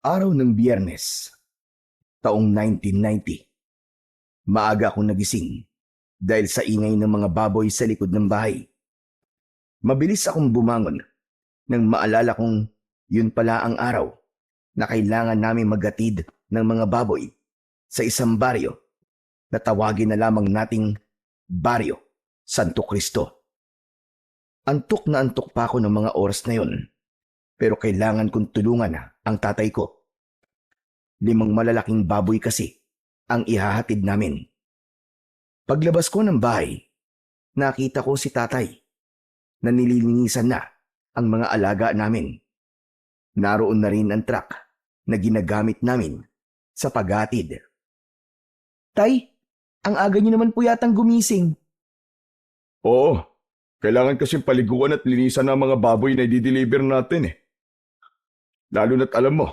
Araw ng Biyernes, taong 1990. Maaga akong nagising dahil sa ingay ng mga baboy sa likod ng bahay. Mabilis akong bumangon nang maalala kong yun pala ang araw na kailangan namin maghatid ng mga baboy sa isang baryo na tawagin na lamang nating Baryo Santo Cristo. Antok na antok pa ako ng mga oras na yon, pero kailangan kong tulungan ang tatay ko. 5 malalaking baboy kasi ang ihahatid namin. Paglabas ko ng bahay, nakita ko si tatay na nililinisan na ang mga alaga namin. Naroon na rin ang truck na ginagamit namin sa paghatid. Tay, ang aga niyo naman po yatang gumising. Oo, kailangan kasing paliguan at linisan ng mga baboy na i-deliver natin eh. Lalo na't alam mo,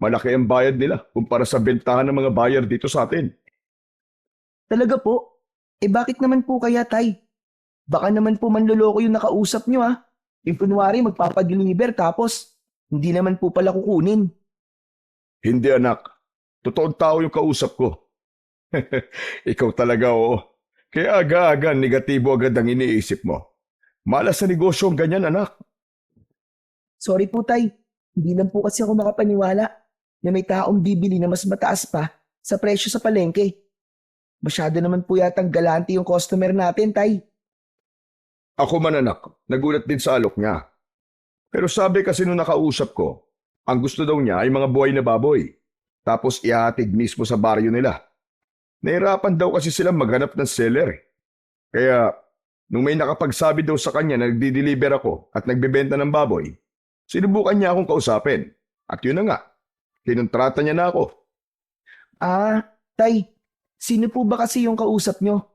malaki ang bayad nila kumpara sa bentahan ng mga buyer dito sa atin. Talaga po? Bakit naman po kaya, tay? Baka naman po manloloko yung nakausap niyo ah. Yung kunwari magpapadeliver tapos hindi naman po pala kukunin. Hindi anak, totoong tao yung kausap ko. Ikaw talaga oo. Kaya aga-aga negatibo agad ang iniisip mo. Malas sa negosyo ang ganyan anak. Sorry po, tay. Hindi lang po kasi ako makapaniwala na may taong bibili na mas mataas pa sa presyo sa palengke. Masyado naman po yatang galante yung customer natin, tay. Ako man anak, nagulat din sa alok niya. Pero sabi kasi nung nakausap ko, ang gusto daw niya ay mga buhay na baboy. Tapos ihahatid mismo sa baryo nila. Nahirapan daw kasi silang maghanap ng seller eh. Kaya nung may nakapagsabi daw sa kanya na nagdi-deliver ako at nagbebenta ng baboy, sinubukan niya akong kausapin. At yun na nga, kinontrata niya na ako. Tay, sino po ba kasi yung kausap nyo?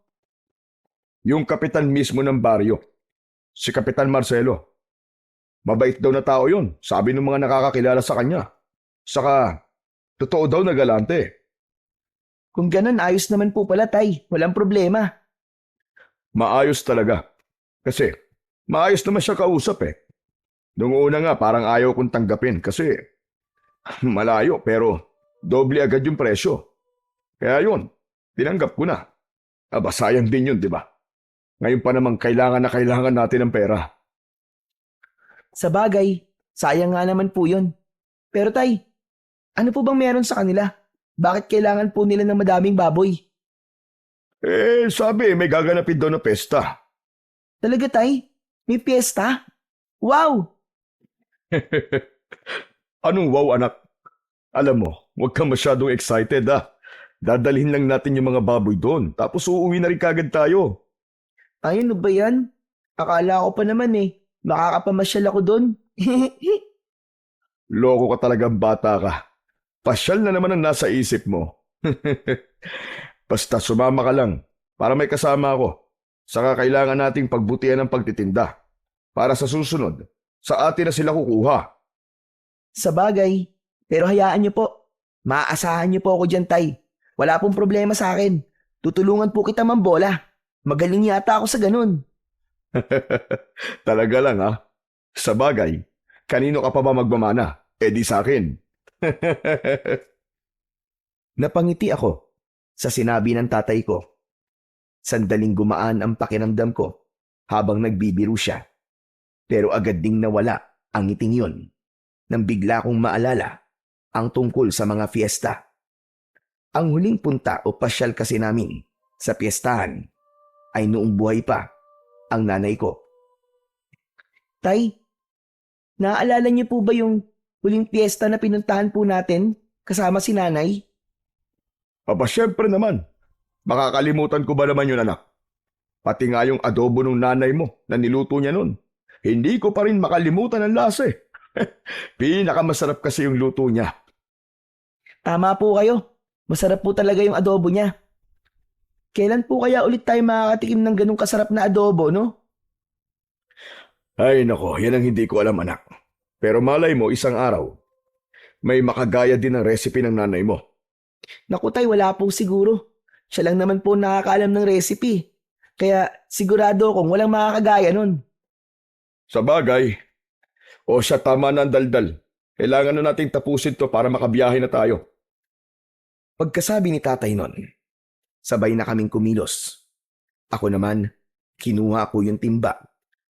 Yung kapitan mismo ng baryo, si Kapitan Marcelo. Mabait daw na tao yun, sabi ng mga nakakakilala sa kanya. Saka, totoo daw na galante. Kung ganun, ayos naman po pala, tay. Walang problema. Maayos talaga. Kasi, maayos naman siya kausap eh. Noong una nga parang ayaw kong tanggapin kasi malayo pero doble agad yung presyo. Kaya yun, tinanggap ko na. Aba, sayang din yun, di ba? Ngayon pa namang kailangan na kailangan natin ng pera. Sa bagay, sayang nga naman po yun. Pero tay, ano po bang meron sa kanila? Bakit kailangan po nila ng madaming baboy? Sabi, may gaganapin daw na pesta. Talaga, tay? May piyesta? Wow! Anong wow, anak? Alam mo, huwag kang masyadong excited ah. Dadalhin lang natin yung mga baboy doon, tapos uuwi na rin kagad tayo. Ay, ano ba yan? Akala ko pa naman makakapamasyal ako doon. Loko ka talagang bata ka. Pasyal na naman ang nasa isip mo. Basta sumama ka lang para may kasama ako. Saka kailangan nating pagbutihan ng pagtitinda. Para sa susunod, sa atin na sila kukuha. Sa bagay, pero hayaan niyo po. Maaasahan niyo po ako dyan, tay. Wala pong problema sa akin. Tutulungan po kita mambola. Magaling yata ako sa ganun. Talaga lang ha. Sa bagay, kanino ka pa ba magmamana? Di sa akin. Napangiti ako sa sinabi ng tatay ko. Sandaling gumaan ang pakiramdam ko habang nagbibiro siya. Pero agad ding nawala ang ngiting yun nang bigla kong maalala ang tungkol sa mga fiesta. Ang huling punta o pasyal kasi namin sa piyestahan ay noong buhay pa ang nanay ko. Tay, naaalala niyo po ba yung huling piyesta na pinuntahan po natin kasama si nanay? Aba, syempre naman. Makakalimutan ko ba naman yun, anak? Pati nga yung adobo ng nanay mo na niluto niya nun. Hindi ko pa rin makalimutan ang lasa eh. Pinakamasarap kasi yung luto niya. Tama po kayo. Masarap po talaga yung adobo niya. Kailan po kaya ulit tayo makakatikim ng ganong kasarap na adobo, no? Ay nako, yan ang hindi ko alam anak. Pero malay mo isang araw, may makagaya din ng recipe ng nanay mo. Naku tay, wala po siguro. Siya lang naman po nakakaalam ng recipe. Kaya sigurado akong walang makakagaya nun. Sa bagay, o siya tama na ang daldal. Kailangan na nating tapusin to para makabiyahe na tayo. Pagkasabi ni tatay nun, sabay na kaming kumilos. Ako naman, kinuha ko yung timba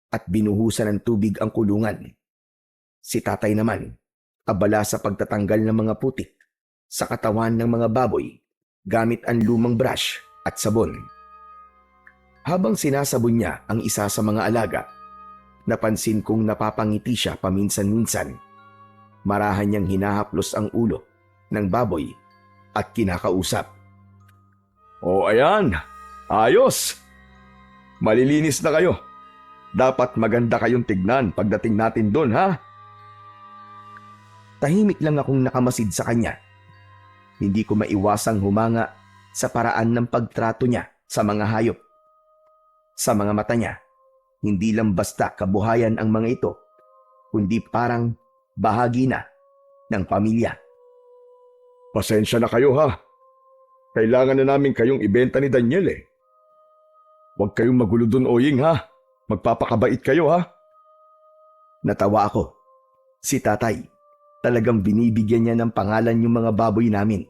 at binuhusan ng tubig ang kulungan. Si tatay naman, abala sa pagtatanggal ng mga putik sa katawan ng mga baboy gamit ang lumang brush at sabon. Habang sinasabon niya ang isa sa mga alaga, napansin kong napapangiti siya paminsan-minsan. Marahan niyang hinahaplos ang ulo ng baboy at kinakausap. O ayan, ayos! Malilinis na kayo. Dapat maganda kayong tignan pagdating natin doon, ha? Tahimik lang akong nakamasid sa kanya. Hindi ko maiwasang humanga sa paraan ng pagtrato niya sa mga hayop. Sa mga mata niya, hindi lang basta kabuhayan ang mga ito, kundi parang bahagi na ng pamilya. Pasensya na kayo, ha? Kailangan na namin kayong ibenta ni Daniel, eh. Huwag kayong magulo doon, Oying, ha? Magpapakabait kayo, ha? Natawa ako. Si tatay, talagang binibigyan niya ng pangalan yung mga baboy namin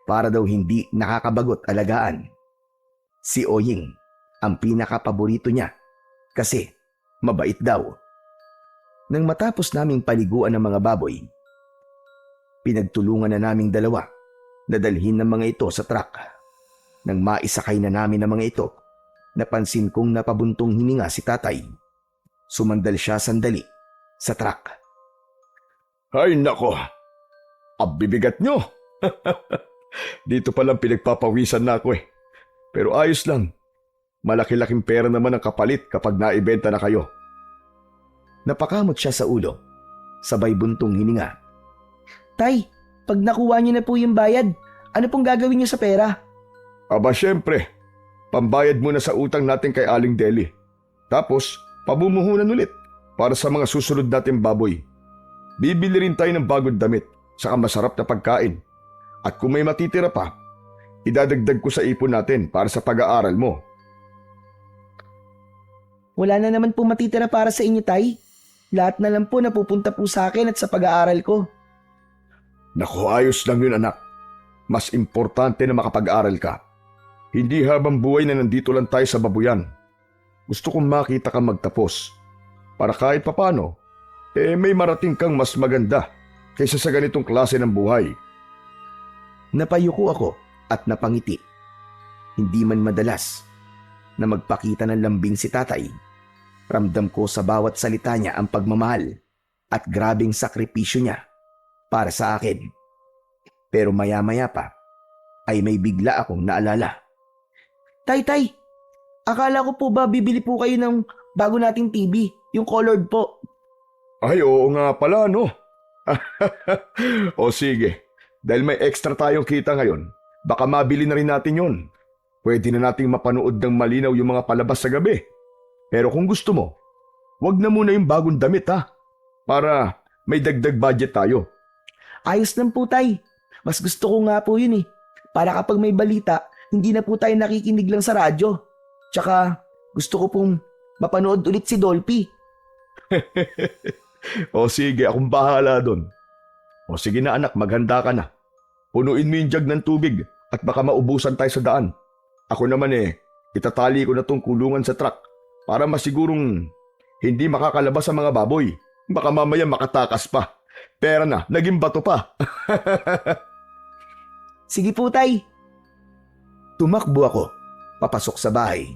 para daw hindi nakakabagot alagaan. Si Oying ang pinakapaborito niya kasi mabait daw. Nang matapos naming paliguan ng mga baboy, pinagtulungan na naming dalawa na dalhin ng mga ito sa truck. Nang maisakay na namin ng mga ito, napansin kong napabuntong hininga si tatay. Sumandal siya sandali sa truck. Ay, nako! Abibigat nyo! Dito palang pinagpapawisan na ako, eh. Pero ayos lang. Malaki-laking pera naman ang kapalit kapag naibenta na kayo. Napakamot siya sa ulo, sabay buntong hininga. Tay, pag nakuha niyo na po yung bayad, ano pong gagawin niyo sa pera? Aba, syempre. Pambayad muna sa utang natin kay Aling Deli. Tapos, pabumuhunan ulit para sa mga susunod nating baboy. Bibili rin tayo ng bagong damit, saka masarap na pagkain. At kung may matitira pa, idadagdag ko sa ipon natin para sa pag-aaral mo. Wala na naman po matitira para sa inyo, tay. Lahat na lang po napupunta po sa akin at sa pag-aaral ko. Naku, ayos lang yun, anak. Mas importante na makapag-aral ka. Hindi habang buhay na nandito lang tayo sa babuyan. Gusto kong makita kang magtapos. Para kahit papano, may marating kang mas maganda kaysa sa ganitong klase ng buhay. Napayuko ako at napangiti. Hindi man madalas na magpakita ng lambing si tatay. Ramdam ko sa bawat salita niya ang pagmamahal at grabing sakripisyo niya para sa akin. Pero maya-maya pa ay may bigla akong naalala. Tay, akala ko po ba bibili po kayo ng bago nating TV, yung colored po. Ay, oo nga pala, no? O sige, dahil may extra tayong kita ngayon, baka mabili na rin natin yon. Pwede na nating mapanood ng malinaw yung mga palabas sa gabi. Pero kung gusto mo, wag na muna yung bagong damit, ha? Para may dagdag budget tayo. Ayos lang po, tay. Mas gusto ko nga po yun eh. Para kapag may balita, hindi na po tayo nakikinig lang sa radyo. Tsaka gusto ko pong mapanood ulit si Dolphy. O sige, akong bahala doon. O sige na anak, maghanda ka na. Punuin mo yung jug ng tubig at baka maubusan tayo sa daan. Ako naman itatali ko na tong kulungan sa truck para masigurong hindi makakalabas ang mga baboy. Baka mamaya makatakas pa. Pera na, naging bato pa. Sige po, tay. Tumakbo ako, papasok sa bahay.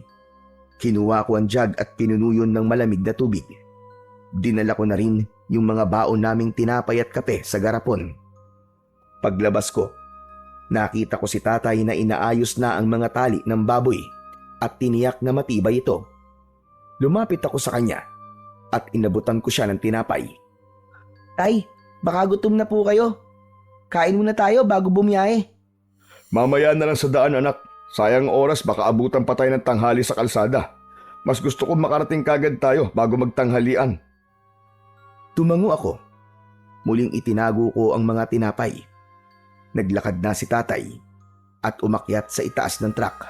Kinuha ko ang jug at pinunuyon ng malamig na tubig. Dinala ko na rin yung mga baon naming tinapay at kape sa garapon. Paglabas ko, nakita ko si tatay na inaayos na ang mga tali ng baboy at tiniyak na matibay ito. Lumapit ako sa kanya at inabutan ko siya ng tinapay. Tay, baka gutom na po kayo. Kain muna tayo bago bumiyahe. Mamaya na lang sa daan anak. Sayang oras, baka abutan pa tayo ng tanghali sa kalsada. Mas gusto ko makarating kagad tayo bago magtanghalian. Tumango ako. Muling itinago ko ang mga tinapay. Naglakad na si tatay at umakyat sa itaas ng truck.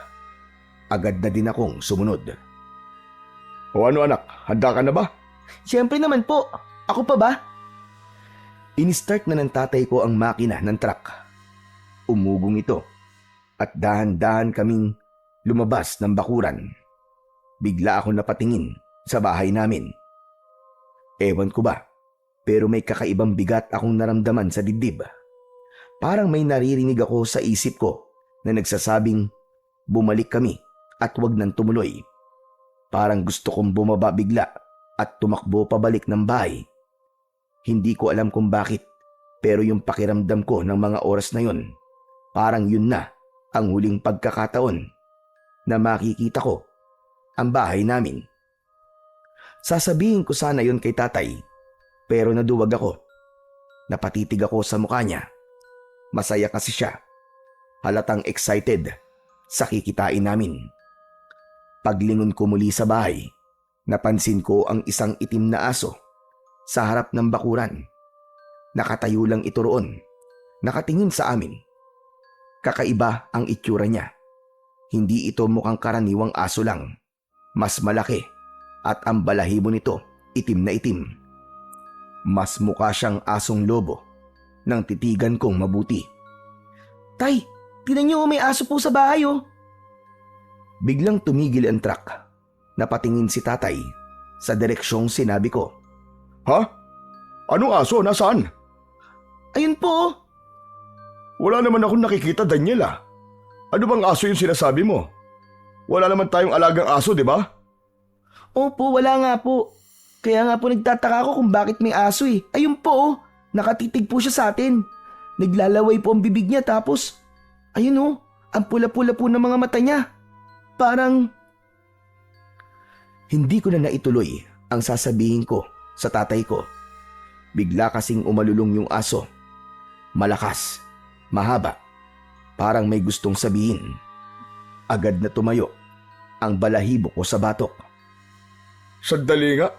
Agad na din akong sumunod. O ano anak, handa ka na ba? Siyempre naman po. Ako pa ba? Inistart na ng tatay ko ang makina ng truck. Umugong ito at dahan-dahan kaming lumabas ng bakuran. Bigla ako napatingin sa bahay namin. Ewan ko ba, pero may kakaibang bigat akong naramdaman sa dibdib. Parang may naririnig ako sa isip ko na nagsasabing bumalik kami at wag nang tumuloy. Parang gusto kong bumaba bigla at tumakbo pabalik ng bahay. Hindi ko alam kung bakit, pero yung pakiramdam ko ng mga oras na yun, parang yun na ang huling pagkakataon na makikita ko ang bahay namin. Sasabihin ko sana yun kay tatay, pero naduwag ako. Napatitig ako sa mukha niya. Masaya kasi siya. Halatang excited sa kikitain namin. Paglingon ko muli sa bahay, napansin ko ang isang itim na aso sa harap ng bakuran. Nakatayo lang ito roon, nakatingin sa amin. Kakaiba ang itsura niya. Hindi ito mukhang karaniwang aso lang. Mas malaki at ang balahibo nito itim na itim. Mas mukha siyang asong lobo nang titigan kong mabuti. Tay, tinan niyo may aso po sa bahay oh. Biglang tumigil ang truck. Napatingin si tatay sa direksyong sinabi ko. Ha? Anong aso? Nasaan? Ayun po oh. Wala naman akong nakikita, Daniela. Ano bang aso yung sinasabi mo? Wala naman tayong alagang aso, di ba? Opo, wala nga po. Kaya nga po nagtataka ako kung bakit may aso eh. Ayun po oh, nakatitig po siya sa atin. Naglalaway po ang bibig niya tapos, ayun oh, ang pula-pula po ng mga mata niya. Parang... Hindi ko na naituloy ang sasabihin ko sa tatay ko. Bigla kasing umalulong yung aso. Malakas, mahaba, parang may gustong sabihin. Agad na tumayo ang balahibo ko sa batok. Sandali nga.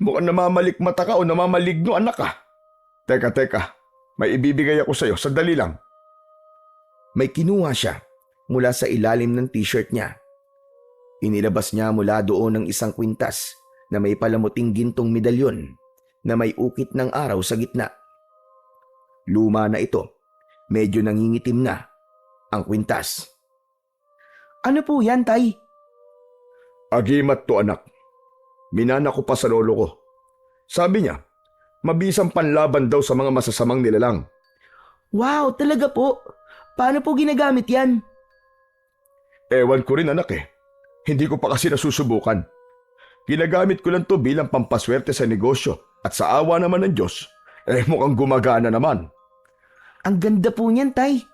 Mukhang namamalikmata ka o namamaligno, anak ka. Teka. May ibibigay ako sa'yo. Sandali lang. May kinuha siya mula sa ilalim ng t-shirt niya. Inilabas niya mula doon ng isang kwintas na may palamuting gintong medalyon na may ukit ng araw sa gitna. Luma na ito. Medyo nangingitim na ang kwintas. Ano po yan, tay? Agimat to, anak. Minana ko pa sa lolo ko. Sabi niya, mabisang panlaban daw sa mga masasamang nilalang. Wow, talaga po? Paano po ginagamit yan? Ewan ko rin, anak eh. Hindi ko pa kasi nasusubukan. Ginagamit ko lang to bilang pampaswerte sa negosyo at sa awa naman ng Diyos, mukhang gumagana naman. Ang ganda po niyan, tay.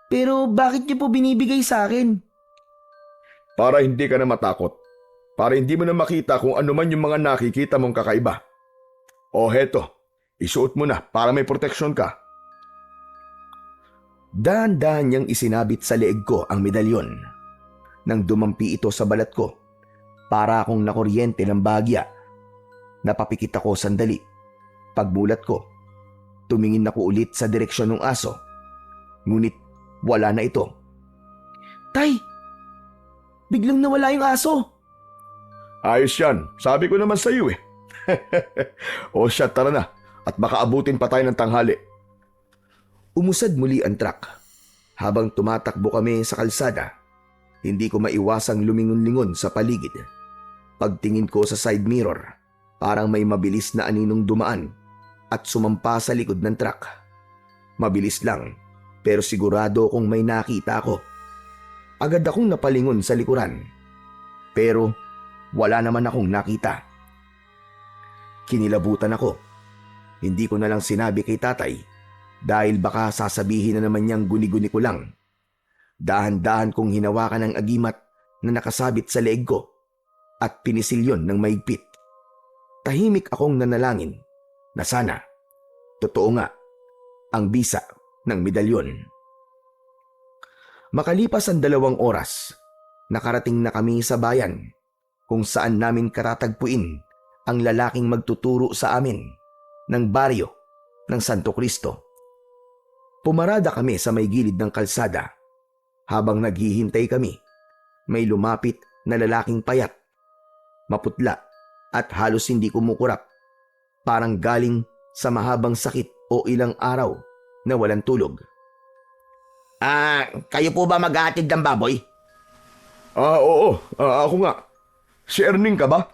Pero bakit niyo po binibigay sa akin? Para hindi ka na matakot. Para hindi mo na makita kung ano man yung mga nakikita mong kakaiba. O heto, isuot mo na para may proteksyon ka. Dahan-dahan niyang isinabit sa leeg ko ang medalyon. Nang dumampi ito sa balat ko, para akong nakuryente ng bagya. Napapikit ako sandali. Pagbulat ko, tumingin ako ulit sa direksyon ng aso. Ngunit wala na ito. Tay! Biglang nawala yung aso. Ayos yan. Sabi ko naman sa iyo eh. O siya, tara na. At baka abutin pa tayo ng tanghali. Umusad muli ang truck. Habang tumatakbo kami sa kalsada, hindi ko maiwasang lumingon-lingon sa paligid. Pagtingin ko sa side mirror, parang may mabilis na aninong dumaan at sumampa sa likod ng truck. Mabilis lang, pero sigurado kung may nakita ako. Agad akong napalingon sa likuran. Pero wala naman akong nakita. Kinilabutan ako. Hindi ko na lang sinabi kay tatay dahil baka sasabihin na naman niyang guni-guni ko lang. Dahan-dahan kong hinawakan ang agimat na nakasabit sa leeg ko at pinisilyon ng maigpit. Tahimik akong nanalangin na sana, totoo nga, ang bisa ng medalyon. Makalipas ang 2 oras, nakarating na kami sa bayan kung saan namin katatagpuin ang lalaking magtuturo sa amin ng baryo ng Santo Cristo. Pumarada kami sa may gilid ng kalsada. Habang naghihintay kami, may lumapit na lalaking payat, maputla at halos hindi kumukurap. Parang galing sa mahabang sakit o ilang araw na walang tulog. Kayo po ba maghahatid ng baboy? Oo. Ako nga. Si Erning ka ba?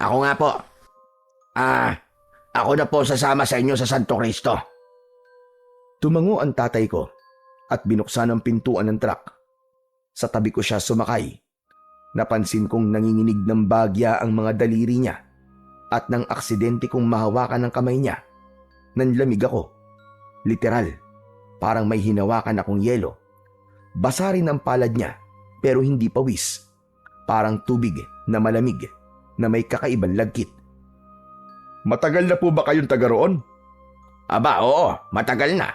Ako nga po. Ako na po sasama sa inyo sa Santo Cristo. Tumango ang tatay ko at binuksan ang pintuan ng truck. Sa tabi ko siya sumakay. Napansin kong nanginginig ng bagya ang mga daliri niya at nang aksidente kong mahawakan ng kamay niya, nanlamig ako. Literal. Parang may hinawakan akong yelo. Basa rin ang palad niya pero hindi pawis. Parang tubig na malamig na may kakaibang lagkit. Matagal na po ba kayong taga roon? Aba, oo, matagal na.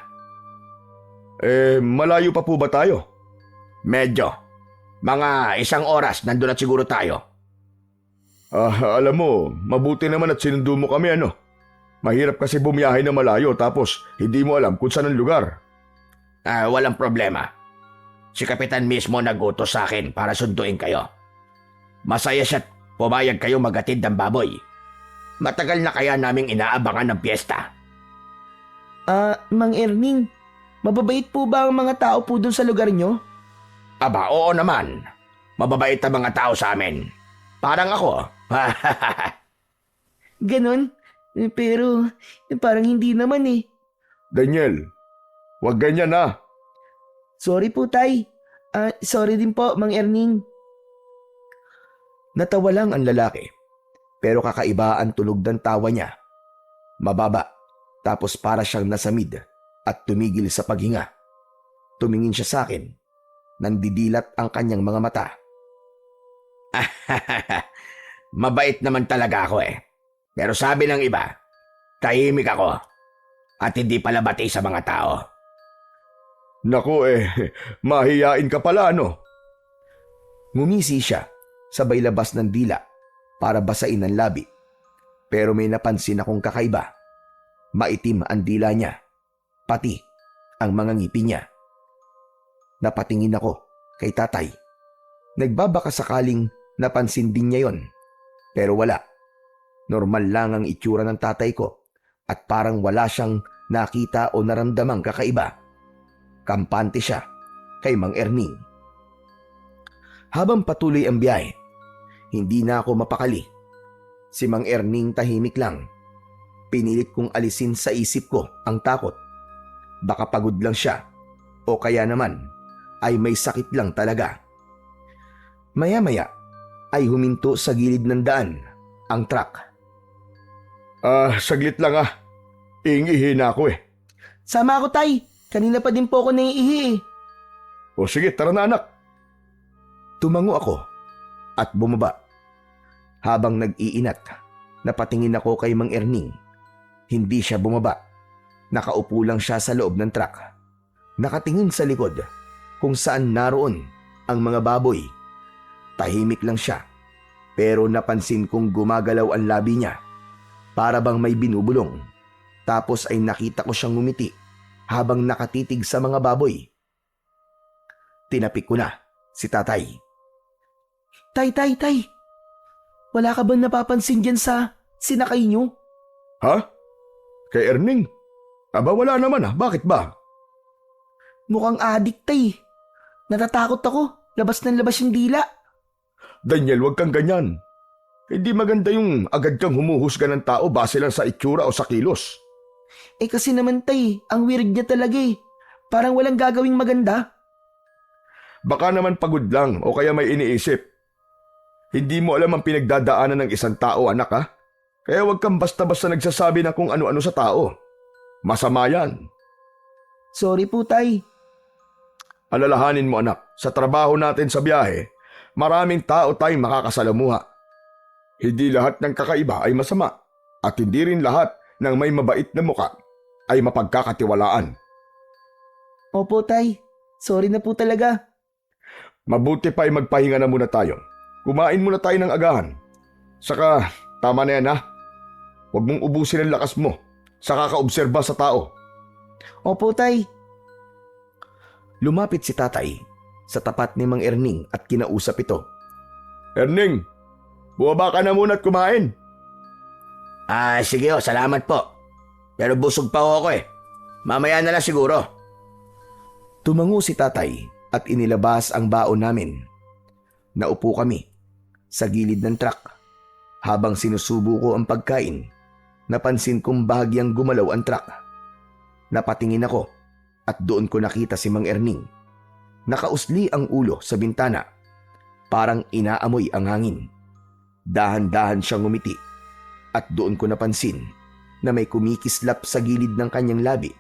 Malayo pa po ba tayo? Medyo. Mga 1 oras nandun na siguro tayo. Alam mo, mabuti naman at sinundo mo kami ano. Mahirap kasi bumiyahe na malayo tapos hindi mo alam kung saan ang lugar. Walang problema. Si Kapitan mismo nag-utos sa akin para sunduin kayo. Masaya siya't pumayag kayo maghatid ng baboy. Matagal na kaya naming inaabangan ng piyesta. Mang Erning, mababait po ba ang mga tao po dun sa lugar nyo? Aba, oo naman. Mababait ang mga tao sa amin. Parang ako. Ganon? Pero parang hindi naman eh. Daniel, wag ganyan na. Sorry po, Tay. Sorry din po, Mang Erning. Natawa lang ang lalaki. Pero kakaiba ang tunog ng tawa niya. Mababa, tapos para siyang nasamid at tumigil sa paghinga. Tumingin siya sa akin. Nandidilat ang kanyang mga mata. Mabait naman talaga ako eh. Pero sabi ng iba, tahimik ako at hindi pala bati sa mga tao. Naku mahiyain ka pala ano? Ngumisi siya, sabay labas ng dila para basain ang labi. Pero may napansin akong kakaiba. Maitim ang dila niya, pati ang mga ngipin niya. Napatingin ako kay tatay. Nagbabaka sakaling napansin din niya yon. Pero wala. Normal lang ang itsura ng tatay ko at parang wala siyang nakita o naramdamang kakaiba. Kampante siya kay Mang Erning. Habang patuloy ang biyahe, hindi na ako mapakali. Si Mang Erning tahimik lang. Pinilit kong alisin sa isip ko ang takot. Baka pagod lang siya o kaya naman ay may sakit lang talaga. Maya-maya ay huminto sa gilid ng daan ang truck. Saglit lang Iingihi na ako Sama ako, Tay. Kanina pa din po ako naiihi eh. O sige, tara na anak. Tumango ako at bumaba. Habang nag-iinat, napatingin ako kay Mang Erning. Hindi siya bumaba. Nakaupo lang siya sa loob ng truck. Nakatingin sa likod kung saan naroon ang mga baboy. Tahimik lang siya. Pero napansin kong gumagalaw ang labi niya. Para bang may binubulong. Tapos ay nakita ko siyang ngumiti habang nakatitig sa mga baboy. Tinapik ko na si tatay. Tay. Wala ka bang napapansin dyan sa sinakay nyo? Ha? Kay Erning? Aba wala naman Bakit ba? Mukhang adik, Tay. Natatakot ako. Labas ng labas yung dila. Daniel, wag kang ganyan. Hindi maganda yung agad kang humuhusga ng tao base lang sa itsura o sa kilos. Kasi naman, Tay, ang weird niya talaga eh. Parang walang gagawing maganda. Baka naman pagod lang o kaya may iniisip. Hindi mo alam ang pinagdadaanan ng isang tao, anak Kaya wag kang basta-basta nagsasabi ng kung ano-ano sa tao. Masama yan. Sorry po, Tay. Alalahanin mo anak, sa trabaho natin sa biyahe, maraming tao tayong makakasalamuha. Hindi lahat ng kakaiba ay masama at hindi rin lahat ng may mabait na muka ay mapagkakatiwalaan. Opo, Tay. Sorry na po talaga. Mabuti pa ay magpahinga na muna tayo. Kumain muna tayo ng agahan. Saka, tama na yan Huwag mong ubusin ang lakas mo sa kakaobserba sa tao. Opo, Tay. Lumapit si tatay sa tapat ni Mang Erning at kinausap ito. Erning, bumaba ka na muna at kumain. Sige salamat po. pero busog pa ako eh. Mamaya na lang siguro. Tumango si tatay at inilabas ang baon namin. Naupo kami sa gilid ng truck. Habang sinusubo ko ang pagkain, napansin kong bahagyang gumalaw ang truck. Napatingin ako at doon ko nakita si Mang Erning. Nakausli ang ulo sa bintana. Parang inaamoy ang hangin. Dahan-dahan siyang ngumiti at doon ko napansin na may kumikislap sa gilid ng kanyang labi.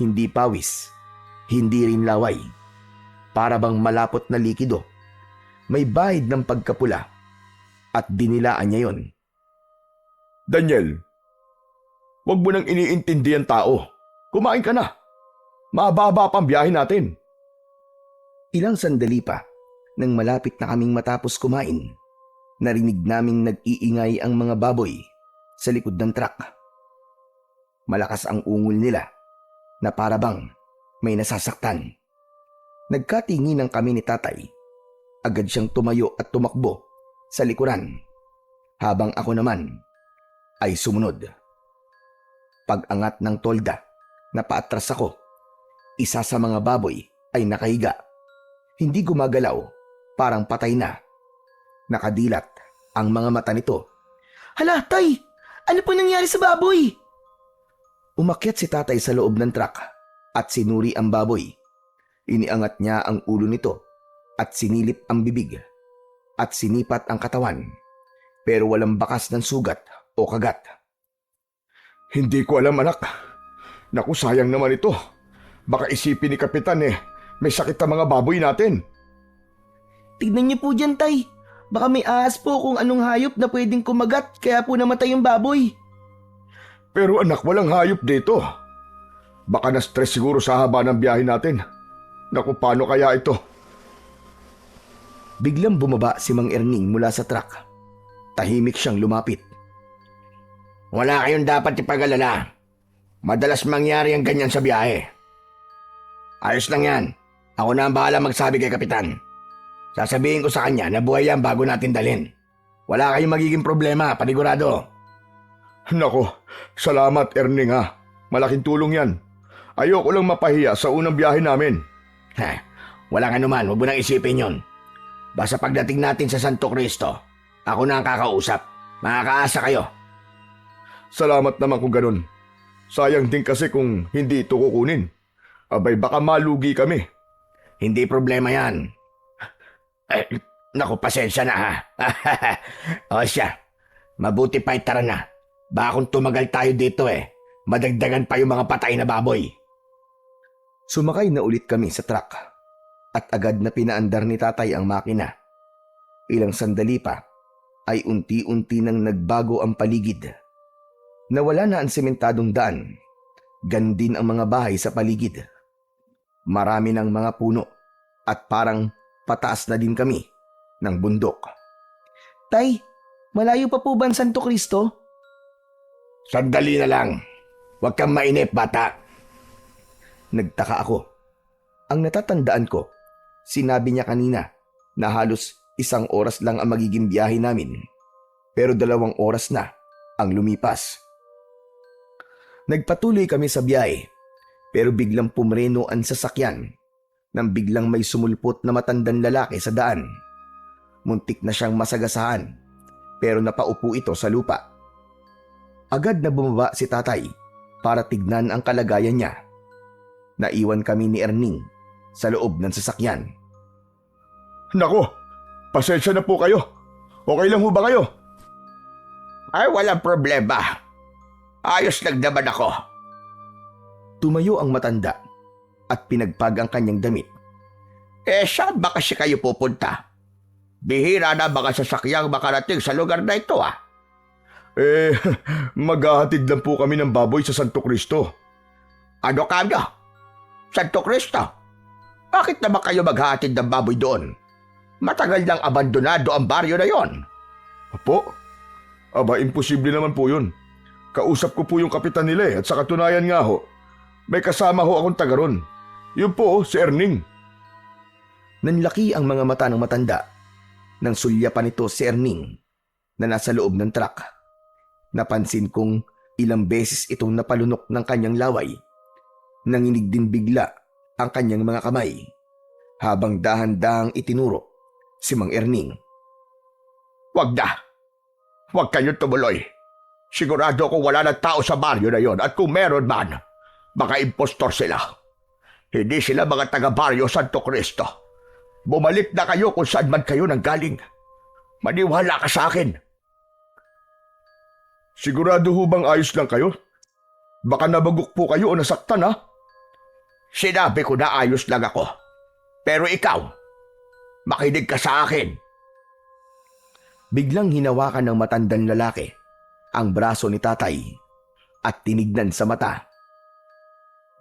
Hindi pawis, hindi rin laway. Para bang malapot na likido. May bahid ng pagkapula at dinilaan niya yon. Daniel, wag mo nang iniintindi ang tao. Kumain ka na. Mababa pang biyahe natin. Ilang sandali pa, nang malapit na kaming matapos kumain, narinig naming nag-iingay ang mga baboy sa likod ng truck. Malakas ang ungol nila na para bang may nasasaktan. Nagkatinginan kami ni tatay. Agad siyang tumayo at tumakbo sa likuran, habang ako naman ay sumunod. Pag-angat ng tolda na paatras ako, isa sa mga baboy ay nakahiga. Hindi gumagalaw, parang patay na. Nakadilat ang mga mata nito. Hala, tay! Ano po nangyari sa baboy? Umakyat si tatay sa loob ng truck at sinuri ang baboy. Iniangat niya ang ulo nito at sinilip ang bibig at sinipat ang katawan, pero walang bakas ng sugat o kagat. Hindi ko alam, anak. Naku, sayang naman ito. Baka isipin ni Kapitan may sakit ang mga baboy natin. Tignan niyo po dyan, tay. Baka may ahas po kung anong hayop na pwedeng kumagat kaya po namatay yung baboy. Pero anak, walang hayop dito. Baka na-stress siguro sa haba ng biyahe natin. Naku, paano kaya ito? Biglang bumaba si Mang Erning mula sa truck. Tahimik siyang lumapit. Wala kayong dapat ipag-alala. Madalas mangyari ang ganyan sa biyahe. Ayos lang yan. Ako na ang bahala magsabi kay Kapitan. Sasabihin ko sa kanya na buhay yan bago natin dalhin. Wala kayong magiging problema, panigurado. Naku, salamat Erning ha. Malaking tulong yan. Ayoko lang mapahiya sa unang biyahe namin. Walang anuman, huwag mo nang isipin yun. Basta pagdating natin sa Santo Cristo, ako na ang kakausap. Makakaasa kayo. Salamat naman kung ganun. Sayang din kasi kung hindi ito kukunin. Abay, baka malugi kami. Hindi problema yan. Naku, pasensya na ha. O siya, mabuti pa itara na. Baka kung tumagal tayo dito madagdagan pa yung mga patay na baboy. Sumakay na ulit kami sa truck at agad na pinaandar ni tatay ang makina. Ilang sandali pa ay unti-unti nang nagbago ang paligid. Nawala na ang sementadong daan. Gan din ang mga bahay sa paligid. Marami ng mga puno at parang pataas na din kami ng bundok. Tay, malayo pa po ba ang Santo Cristo? Sandali na lang. Huwag kang mainip, bata. Nagtaka ako. Ang natatandaan ko, sinabi niya kanina na halos 1 oras lang ang magiging biyahe namin. Pero 2 oras na ang lumipas. Nagpatuloy kami sa biyahe, pero biglang pumreno ang sasakyan nang biglang may sumulpot na matandang lalaki sa daan. Muntik na siyang masagasahan, pero napaupo ito sa lupa. Agad na bumaba si tatay para tignan ang kalagayan niya. Naiwan kami ni Erning sa loob ng sasakyan. Naku, pasensya na po kayo. Okay lang ho ba kayo? Ay, walang problema. Ayos lang naman ako. Tumayo ang matanda at pinagpag ang kanyang damit. Saan ba kasi kayo pupunta? Bihira na mga sasakyang makarating sa lugar na ito Maghahatid lang po kami ng baboy sa Santo Cristo. Ano kanya? Santo Cristo? Bakit naman kayo maghahatid ng baboy doon? Matagal nang abandonado ang baryo na yon. Apo? Aba, imposible naman po yun. Kausap ko po yung kapitan nila at sa katunayan nga ho, may kasama ho akong taga ron. Yun po, si Erning. Nanlaki ang mga mata ng matanda nang sulya pa nito si Erning na nasa loob ng truck. Napansin kong Ilang beses itong napalunok ng kanyang laway. Nanginig din bigla ang kanyang mga kamay habang dahan-dahang itinuro si Mang Erning. Wag na. Huwag kayo tumuloy. Sigurado kung wala na tao sa baryo na yon at kung meron man, baka impostor sila. Hindi sila mga taga-baryo Santo Cristo. Bumalik na kayo kung saan man kayo nanggaling. Maniwala ka sa akin. Sigurado ho bang ayos lang kayo? Baka nabagok po kayo o nasaktan, ha? Sinabi ko na ayos lang ako. Pero ikaw, makinig ka sa akin. Biglang hinawakan ng matandang lalaki ang braso ni tatay at tinignan sa mata.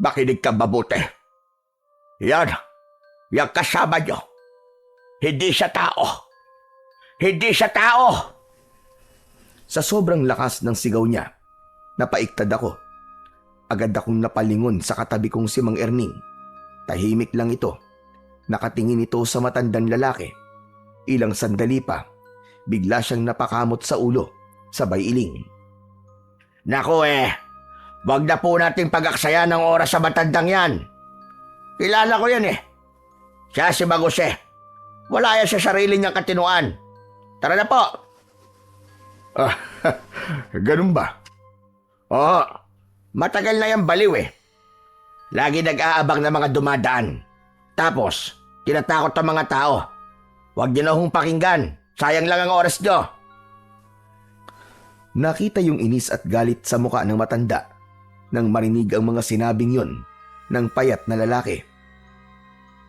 Makinig ka mabuti. Yan kasama nyo. Hindi siya tao. Hindi siya tao! Sa sobrang lakas ng sigaw niya, napaiktad ako. Agad akong napalingon sa katabi kong si Mang Erning. Tahimik lang ito. Nakatingin ito sa matandang lalaki. Ilang sandali pa, bigla siyang napakamot sa ulo, sabay iling. Naku wag na po nating pag-aksaya ng oras sa matandang yan. Kilala ko yan Siya si Magose. Wala yan sa sarili niyang katinuan. Tara na po. Ganun ba? Oo, matagal na yan baliw Lagi nag-aabang ng mga dumadaan. Tapos, tinatakot ang mga tao. Huwag niyo na hong pakinggan. Sayang lang ang oras niyo. Nakita yung inis at galit sa muka ng matanda nang marinig ang mga sinabing yun ng payat na lalaki.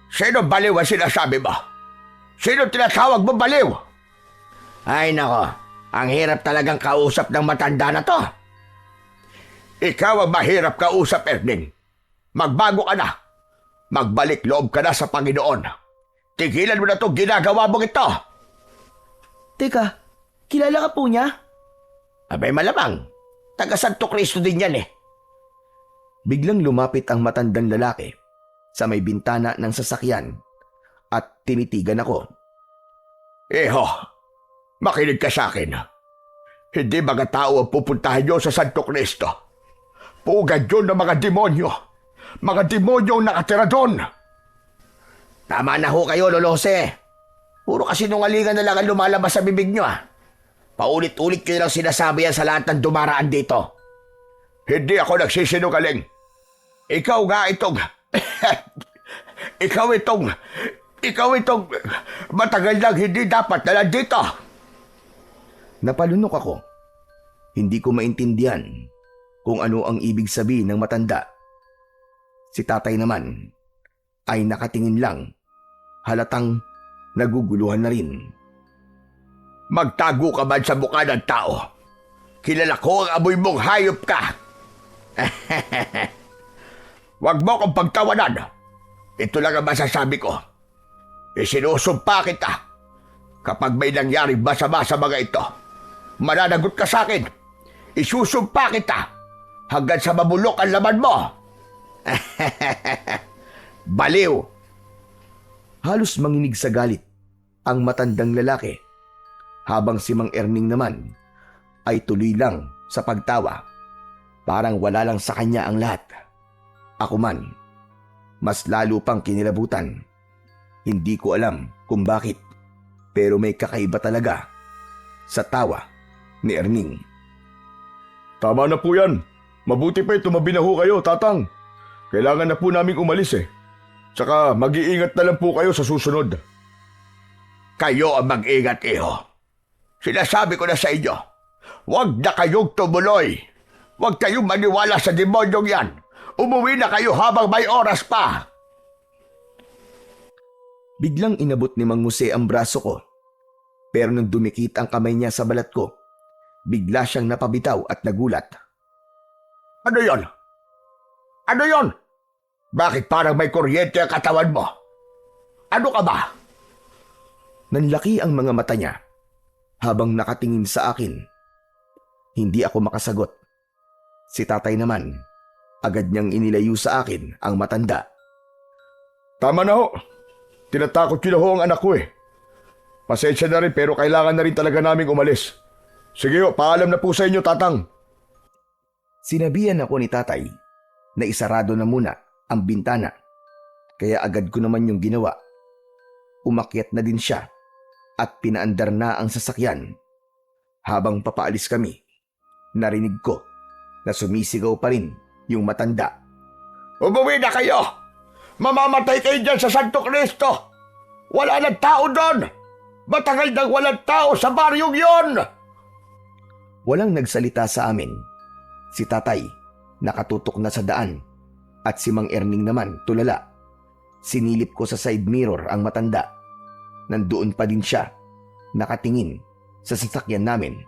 Sino baliw ang sinasabi mo? Sino tinatawag mo baliw? Ay nako, ang hirap talagang kausap ng matanda na to. Ikaw ang mahirap kausap, Erning. Magbago ka na. Magbalik loob ka na sa Panginoon. Tigilan mo na itong ginagawa mong ito. Teka, kilala ka po niya? Abay malamang, taga Santo Cristo din yan Biglang lumapit ang matandang lalaki sa may bintana ng sasakyan at tinitigan ako. Eho, makinig ka sa akin. Hindi mga tao ang pupuntahan nyo sa Santo Cristo. Pugad yun ng mga demonyo. Mga demonyong nakatira doon. Tama na ho kayo, Lolose. Puro kasinungalingan na lang ang lumalabas sa bibig nyo Paulit-ulit nyo lang sinasabi yan sa lahat ng dumaraan dito. Hindi ako nagsisinungaling. Ikaw nga itong... Ikaw itong matagal lang hindi dapat na nandito. Napalunok ako. Hindi ko maintindihan kung ano ang ibig sabihin ng matanda. Si tatay naman ay nakatingin lang, halatang naguguluhan na rin. Magtago ka man sa mukha ng tao. Kilala ko ang amoy mong hayop ka. Huwag mo akong pagtawanan. Ito lang ang masasabi ko. Isinusumpa kita. Kapag may nangyari masama sa mga ito, mananagot ka sa akin. Isusumpa kita hanggang sa mabulok ang laman mo. Baliw! Halos manginig sa galit ang matandang lalaki, habang si Mang Erning naman ay tuloy lang sa pagtawa. Parang wala lang sa kanya ang lahat. Ako man, mas lalo pang kinilabutan. Hindi ko alam kung bakit, pero may kakaiba talaga sa tawa ni Erning. Tama na po yan. Mabuti pa tumabi na ho kayo, Tatang. Kailangan na po naming umalis Tsaka mag-iingat na lang po kayo sa susunod. Kayo ang mag-ingat, iho. Sinasabi ko na sa inyo, huwag na kayong tumuloy. Huwag kayong maniwala sa demonyong yan. Umuwi na kayo habang may oras pa. Biglang inabot ni Mang Jose ang braso ko. Pero nang dumikit ang kamay niya sa balat ko, bigla siyang napabitaw at nagulat. Ano yon? Ano yon? Bakit parang may kuryente ang katawan mo? Ano ka ba? Nanlaki ang mga mata niya habang nakatingin sa akin. Hindi ako makasagot. Si tatay naman, agad niyang inilayo sa akin ang matanda. Tama na ho. Tinatakot yun na ho ang anak ko Pasensya na rin pero kailangan na rin talaga naming umalis. Sige ho, paalam na po sa inyo, Tatang. Sinabihan ako ni tatay na isarado na muna ang bintana. Kaya agad ko naman yung ginawa. Umakyat na din siya at pinaandar na ang sasakyan. Habang papaalis kami, narinig ko na sumisigaw pa rin yung matanda. Umuwi na kayo! Mamamatay kayo dyan sa Santo Cristo! Wala nang tao doon! Matagal nang walang tao sa baryong yon! Walang nagsalita sa amin. Si tatay nakatutok na sa daan at si Mang Erning naman tulala. Sinilip ko sa side mirror ang matanda. Nandoon pa din siya, nakatingin sa sasakyan namin.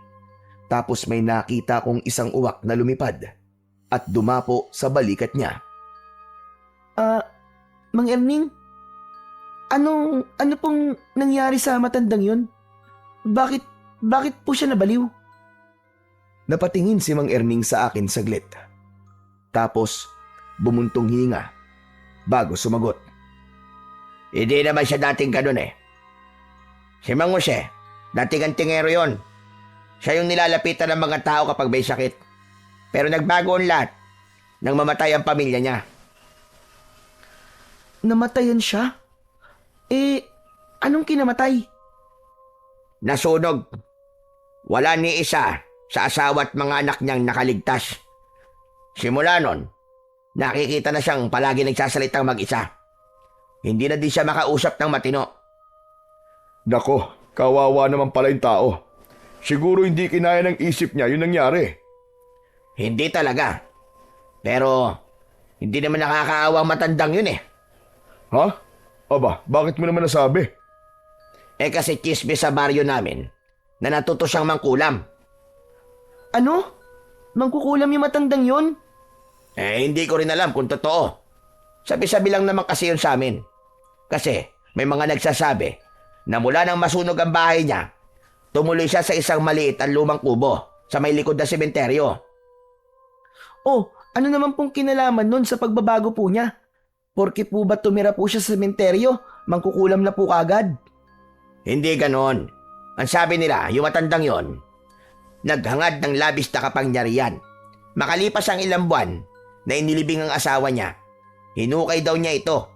Tapos may nakita kong isang uwak na lumipad at dumapo sa balikat niya. Mang Erning, ano pong nangyari sa matandang yun? Bakit po siya nabaliw? Napatingin si Mang Erning sa akin saglit. Tapos bumuntong hininga bago sumagot. Hindi naman siya dating ganun eh. Si Mang Jose, dating antingero yon. Siya yung nilalapitan ng mga tao kapag may sakit. Pero nagbago ang lahat nang mamatay ang pamilya niya. Namatayan siya? Anong kinamatay? Nasunog. Wala ni isa sa asawa at mga anak niyang nakaligtas. Simula nun, nakikita na siyang palagi nagsasalitang mag-isa. Hindi na din siya makausap ng matino. Nako, kawawa naman pala yung tao. Siguro hindi kinaya ng isip niya yung nangyari. Hindi talaga. Pero, hindi naman nakakaawa ang matandang yun eh. Ha? Aba, bakit mo naman nasabi? Kasi chismis sa baryo namin na natuto siyang mangkulam. Ano? Mangkukulam yung matandang yun? Hindi ko rin alam kung totoo. Sabi-sabi lang naman kasi yun sa amin. Kasi may mga nagsasabi na mula nang masunog ang bahay niya, tumuloy siya sa isang maliit at lumang kubo sa may likod na sementeryo. Oh, ano naman pong kinalaman nun sa pagbabago po niya? Porke po ba tumira po siya sa sementeryo, mangkukulam na po kagad? Hindi ganon. Ang sabi nila, yung matandang yon, naghangad ng labis na kapangyarihan. Makalipas ang ilang buwan na inilibing ang asawa niya, hinukay daw niya ito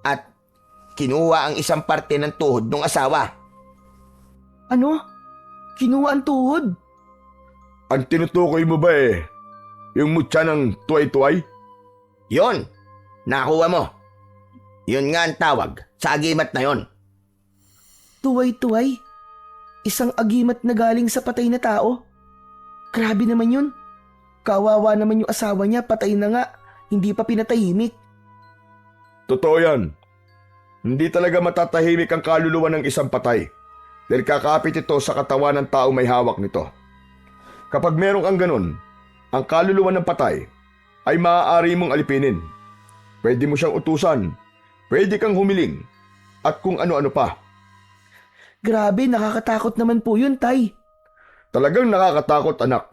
at kinuha ang isang parte ng tuhod ng asawa. Ano? Kinuha ang tuhod? Ang tinutukoy mo ba yung mutya ng tuway-tuway? Yon, nakuha mo. Yun nga ang tawag sa agimat na yon. Tuway-tuway? Isang agimat na galing sa patay na tao? Grabe naman yun. Kawawa naman yung asawa niya, patay na nga, hindi pa pinatahimik. Totoo yan. Hindi talaga matatahimik ang kaluluwa ng isang patay dahil kakapit ito sa katawan ng tao may hawak nito. Kapag merong ang ganun, ang kaluluwa ng patay ay maaari mong alipinin. Pwede mo siyang utusan, pwede kang humiling, at kung ano-ano pa. Grabe, nakakatakot naman po yun, Tay. Talagang nakakatakot, anak.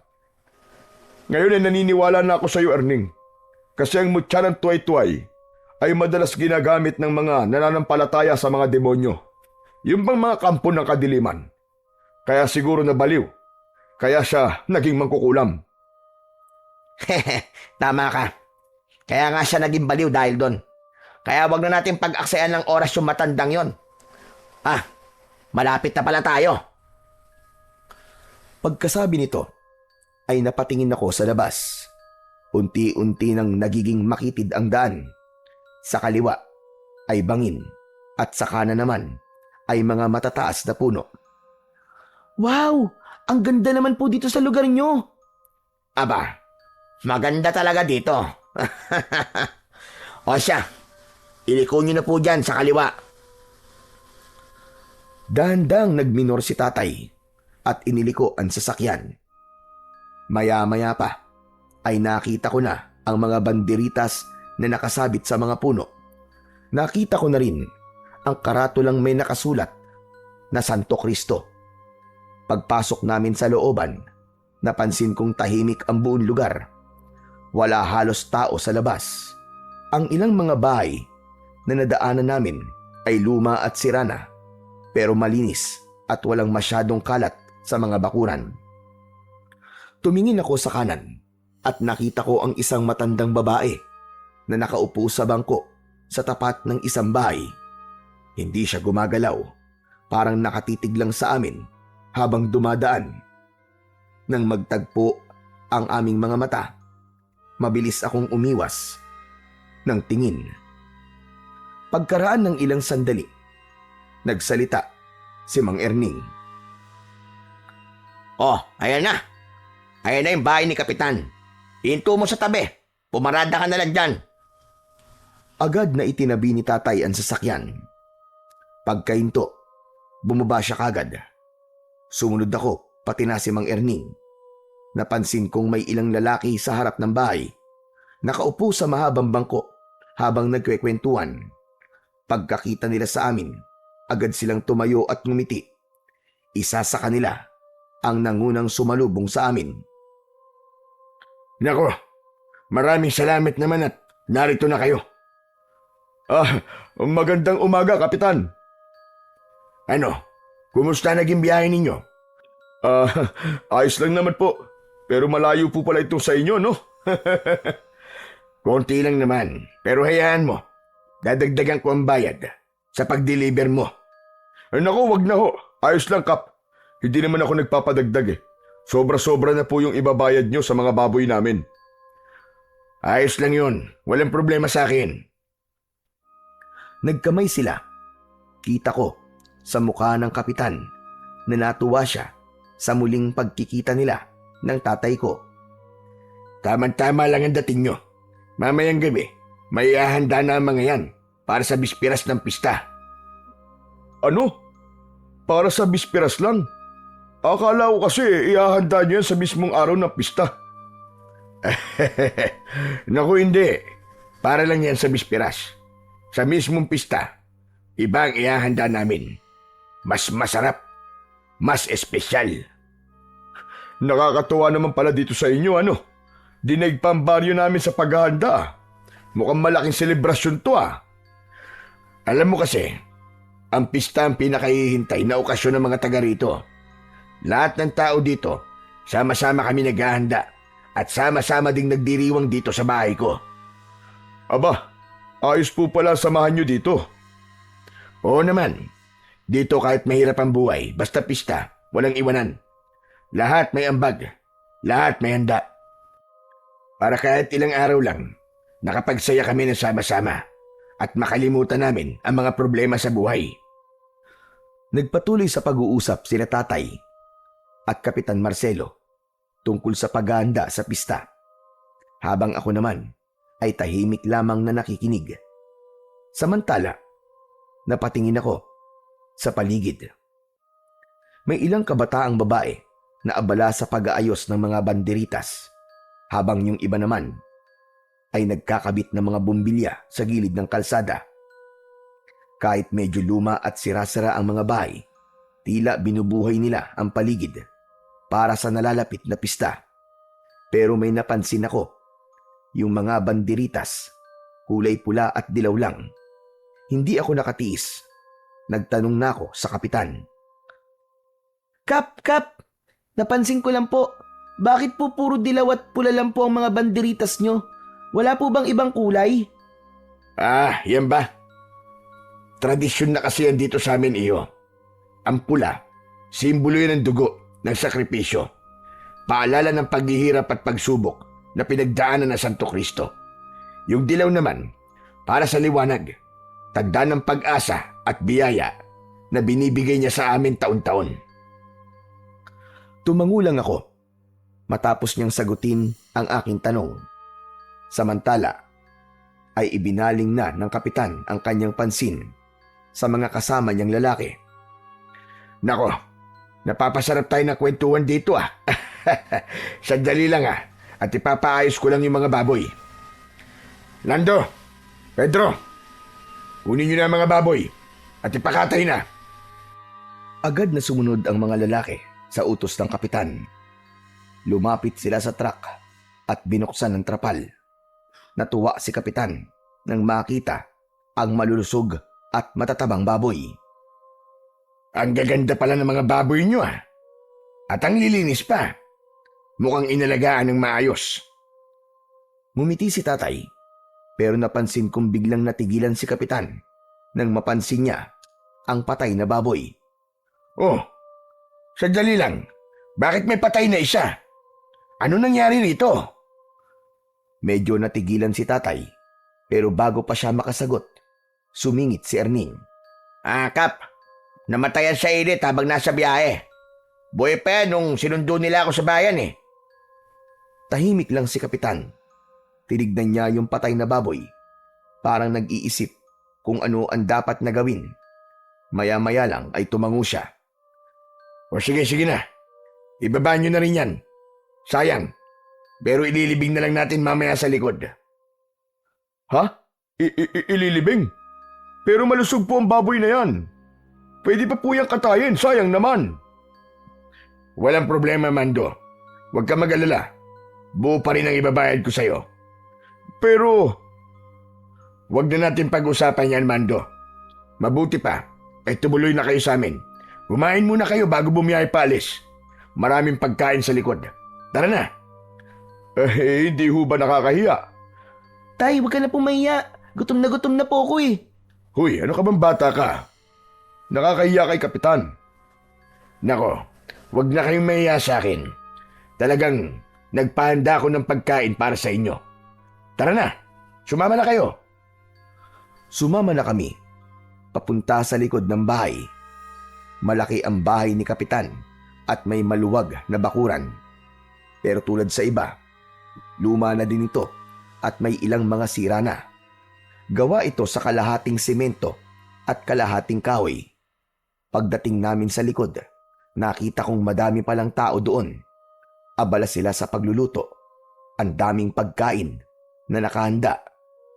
Ngayon ay naniniwala na ako sa iyo, Erning. Kasi ang mutya ng tuway-tuway ay madalas ginagamit ng mga nananampalataya sa mga demonyo. Yung bang mga kampo ng kadiliman. Kaya siguro nabaliw. Kaya siya naging mangkukulam. Tama ka. Kaya nga siya naging baliw dahil doon. Kaya wag na natin pag-aksayan ng oras yung matandang yon. Malapit na pala tayo. Pagkasabi nito, ay napatingin ako sa labas. Unti-unti nang nagiging makitid ang daan. Sa kaliwa ay bangin at sa kanan naman ay mga matataas na puno. Wow! Ang ganda naman po dito sa lugar nyo. Aba, maganda talaga dito. O siya, iliko nyo na po dyan sa kaliwa. Dahan-dahang nagminor si tatay at iniliko ang sasakyan. Maya-maya pa ay nakita ko na ang mga banderitas na nakasabit sa mga puno. Nakita ko na rin ang karatulang may nakasulat na Santo Cristo. Pagpasok namin sa looban, napansin kong tahimik ang buong lugar. Wala halos tao sa labas. Ang ilang mga bahay na nadaanan namin ay luma at sira na, pero malinis at walang masyadong kalat sa mga bakuran. Tumingin ako sa kanan at nakita ko ang isang matandang babae na nakaupo sa bangko sa tapat ng isang bahay. Hindi siya gumagalaw, parang nakatitig lang sa amin habang dumadaan. Nang magtagpo ang aming mga mata, mabilis akong umiwas ng tingin. Pagkaraan ng ilang sandali, nagsalita si Mang Erning. Oh, ayan na. Ayan na yung bahay ni Kapitan. Hinto mo sa tabi. Pumarada ka na lang dyan. Agad na itinabi ni tatay ang sasakyan. Pagkahinto, bumaba siya kagad. Sumunod ako, pati na si Mang Erning. Napansin kong may ilang lalaki sa harap ng bahay. Nakaupo sa mahabang bangko habang nagkwekwentuhan. Pagkakita nila sa amin, agad silang tumayo at ngumiti. Isa sa kanila ang nangunang sumalubong sa amin. Nako, maraming salamat naman at narito na kayo. Magandang umaga, Kapitan. Ano, kumusta naging biyahe ninyo? Ayos lang naman po. Pero malayo po pala ito sa inyo, no? Konti lang naman, pero hayaan mo. Dadagdagan ko ang bayad sa pag-deliver mo. Naku, wag na ho. Ayos lang, Kap. Hindi naman ako nagpapadagdag eh. Sobra-sobra na po yung ibabayad nyo sa mga baboy namin. Ayos lang yun. Walang problema sa akin. Nagkamay sila. Kita ko sa mukha ng kapitan na natuwa siya sa muling pagkikita nila ng tatay ko. Tama-tama lang ang dating nyo. Mamayang gabi, may ihahanda na ang mga yan para sa bispiras ng pista. Ano? Para sa bispiras lang? Akala ko kasi ihahanda nyo yan sa mismong araw ng pista. Naku, hindi. Para lang yan sa bispiras. Sa mismong pista, iba ang ihahanda namin. Mas masarap. Mas espesyal. Nakakatuwa naman pala dito sa inyo, ano? Dinaig pa ang baryo namin sa paghahanda. Mukhang malaking selebrasyon to, ah. Alam mo kasi, ang pista ang pinakahihintay na okasyon ng mga taga rito. Lahat ng tao dito, sama-sama kami naghahanda at sama-sama ding nagdiriwang dito sa bahay ko. Aba, ayos po pala samahan nyo dito. Oo naman. Dito kahit mahirap ang buhay, basta pista, walang iwanan. Lahat may ambag, lahat may handa. Para kahit ilang araw lang, nakapagsaya kami ng sama-sama at makalimutan namin ang mga problema sa buhay. Nagpatuloy sa pag-uusap sina tatay at Kapitan Marcelo tungkol sa paghahanda sa pista, habang ako naman ay tahimik lamang na nakikinig. Samantala, napatingin ako sa paligid. May ilang kabataang babae na abala sa pag-aayos ng mga banderitas, habang yung iba naman ay nagkakabit ng mga bumbilya sa gilid ng kalsada. Kahit medyo luma at sira-sira ang mga bahay, tila binubuhay nila ang paligid para sa nalalapit na pista. Pero may napansin ako, yung mga banderitas, kulay pula at dilaw lang. Hindi ako nakatiis. Nagtanong na ako sa kapitan. Kap! Napansin ko lang po, bakit po puro dilaw at pula lang po ang mga banderitas nyo? Wala po bang ibang kulay? Yan ba? Tradisyon na kasi yan dito sa amin, iyo. Ang pula, simbolo yan ng dugo, ng sakripisyo. Paalala ng paghihirap at pagsubok na pinagdaanan ng Santo Cristo. Yung dilaw naman, para sa liwanag, tanda ng pag-asa at biyaya na binibigay niya sa amin taon-taon. Tumangulang ako matapos niyang sagutin ang aking tanong. Samantala, ay ibinaling na ng kapitan ang kanyang pansin sa mga kasama niyang lalaki. Nako, napapasarap tayo na kwentuhan dito, ah. Sandali lang, ah, at ipapaayos ko lang yung mga baboy. Lando, Pedro, kunin niyo na ang mga baboy at ipakatay na. Agad na sumunod ang mga lalaki sa utos ng kapitan. Lumapit sila sa truck at binuksan ang trapal. Natuwa si kapitan nang makita ang malulusog at matatabang baboy. Ang gaganda pala ng mga baboy niyo, ah. At ang lilinis pa. Mukhang inalagaan ng maayos. Ngumiti si tatay, pero napansin kong biglang natigilan si kapitan nang mapansin niya ang patay na baboy. Oh, sandali lang. Bakit may patay na isa? Ano nangyari rito? Medyo natigilan si tatay, pero bago pa siya makasagot, sumingit si Erning. Kap, namatayan sa init habang nasa biyahe. Buhay pa yan nung sinundo nila ako sa bayan eh. Tahimik lang si kapitan. Tinignan niya yung patay na baboy. Parang nag-iisip kung ano ang dapat na gawin. Maya-maya lang ay tumango siya. O sige na. Ibaba nyo na rin yan. Sayang. Pero ililibing na lang natin mamaya sa likod. Ha? Ililibing? Pero malusog po ang baboy na yan. Pwede pa po yung katayin. Sayang naman. Walang problema, Mando. Huwag ka mag-alala. Buo pa rin ang ibabayad ko sa'yo. Pero, huwag na natin pag-usapan yan, Mando. Mabuti pa, ay tumuloy na kayo sa amin. Kumain muna kayo bago bumiyahe paalis. Maraming pagkain sa likod. Tara na. Hindi ho ba nakakahiya? Tay, huwag ka na pumahiya. Gutom na po ako eh. Huy, ano ka bang bata ka? Nakakahiya kay Kapitan. Nako, huwag na kayong mahiya sa akin. Talagang nagpahanda ako ng pagkain para sa inyo. Tara na, sumama na kayo. Sumama na kami. Papunta sa likod ng bahay. Malaki ang bahay ni kapitan at may maluwag na bakuran. Pero tulad sa iba, luma na din ito at may ilang mga sira na. Gawa ito sa kalahating semento at kalahating kahoy. Pagdating namin sa likod, nakita kong madami palang tao doon. Abala sila sa pagluluto. Ang daming pagkain na nakahanda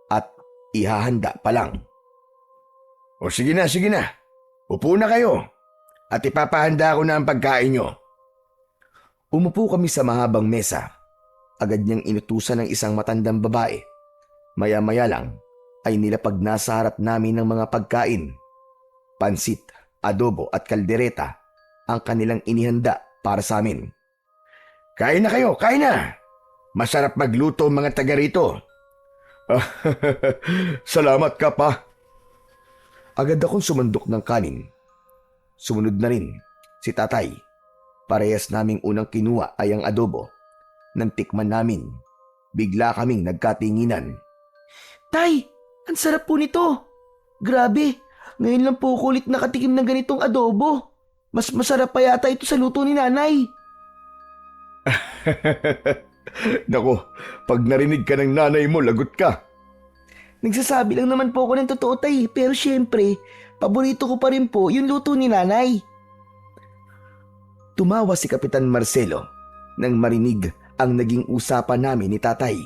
at ihahanda pa lang. O sige na. Upo na kayo. At ipapahanda ko na ang pagkain nyo. Umupo kami sa mahabang mesa. Agad niyang inutusan ng isang matandang babae. Maya-maya lang ay nilapag na sa harap namin ng mga pagkain. Pansit, adobo at kaldereta ang kanilang inihanda para sa amin. Kain na kayo, kain na. Masarap magluto ang mga taga rito. Salamat ka pa. Agad akong sumandok ng kanin. Sumunod na rin si tatay. Parehas naming unang kinuha ay ang adobo. Nang tikman namin, bigla kaming nagkatinginan. Tay, ang sarap po nito. Grabe, ngayon lang po ako ulit nakatikim ng ganitong adobo. Mas masarap pa yata ito sa luto ni nanay. Nako, pag narinig ka ng nanay mo, lagot ka. Nagsasabi lang naman po ako ng totoo, tay. Pero syempre, paborito ko pa rin po yung luto ni nanay. Tumawa si Kapitan Marcelo nang marinig ang naging usapan namin ni tatay.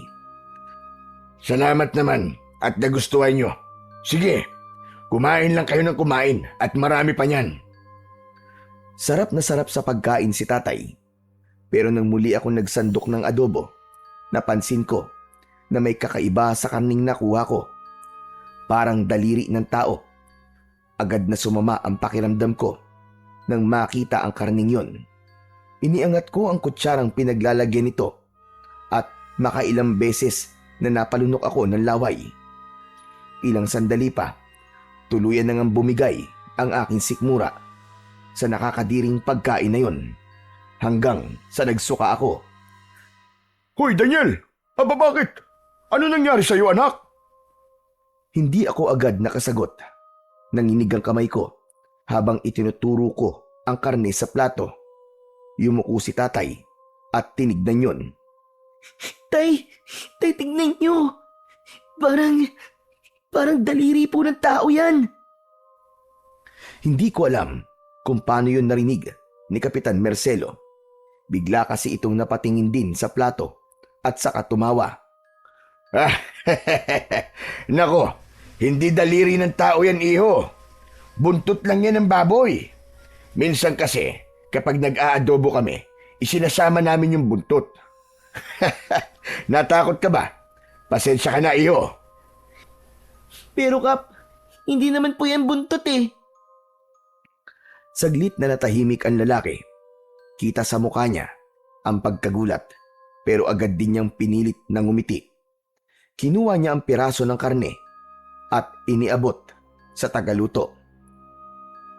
Salamat naman at nagustuhan nyo. Sige, kumain lang kayo ng kumain at marami pa niyan. Sarap na sarap sa pagkain si tatay. Pero nang muli ako nagsandok ng adobo, napansin ko na may kakaiba sa karning nakuha ko. Parang daliri ng tao. Agad na sumama ang pakiramdam ko nang makita ang karning yon. Iniangat ko ang kutsarang pinaglalagyan nito at makailang beses na napalunok ako ng laway. Ilang sandali pa, tuluyan nang bumigay ang aking sikmura sa nakakadiring pagkain na yon. Hanggang sa nagsuka ako. Hoy, Daniel! Aba bakit? Ano nangyari sa'yo, anak? Hindi ako agad nakasagot. Nanginig ang kamay ko habang itinuturo ko ang karne sa plato. Yumuko si tatay at tinignan yon. Tay, tignan nyo. Parang daliri po ng tao yan. Hindi ko alam kung paano yon narinig ni Kapitan Marcelo. Bigla kasi itong napatingin din sa plato at saka tumawa. Nako, hindi daliri ng tao yan, iho. Buntot lang yan ng baboy. Minsan kasi, kapag nag-aadobo kami, isinasama namin yung buntot. Natakot ka ba? Pasensya ka na, iho. Pero Kap, hindi naman po yan buntot eh. Saglit na natahimik ang lalaki. Kita sa mukha niya ang pagkagulat, pero agad din niyang pinilit na ngumiti Kinuha niya ang piraso ng karne at iniabot sa tagaluto.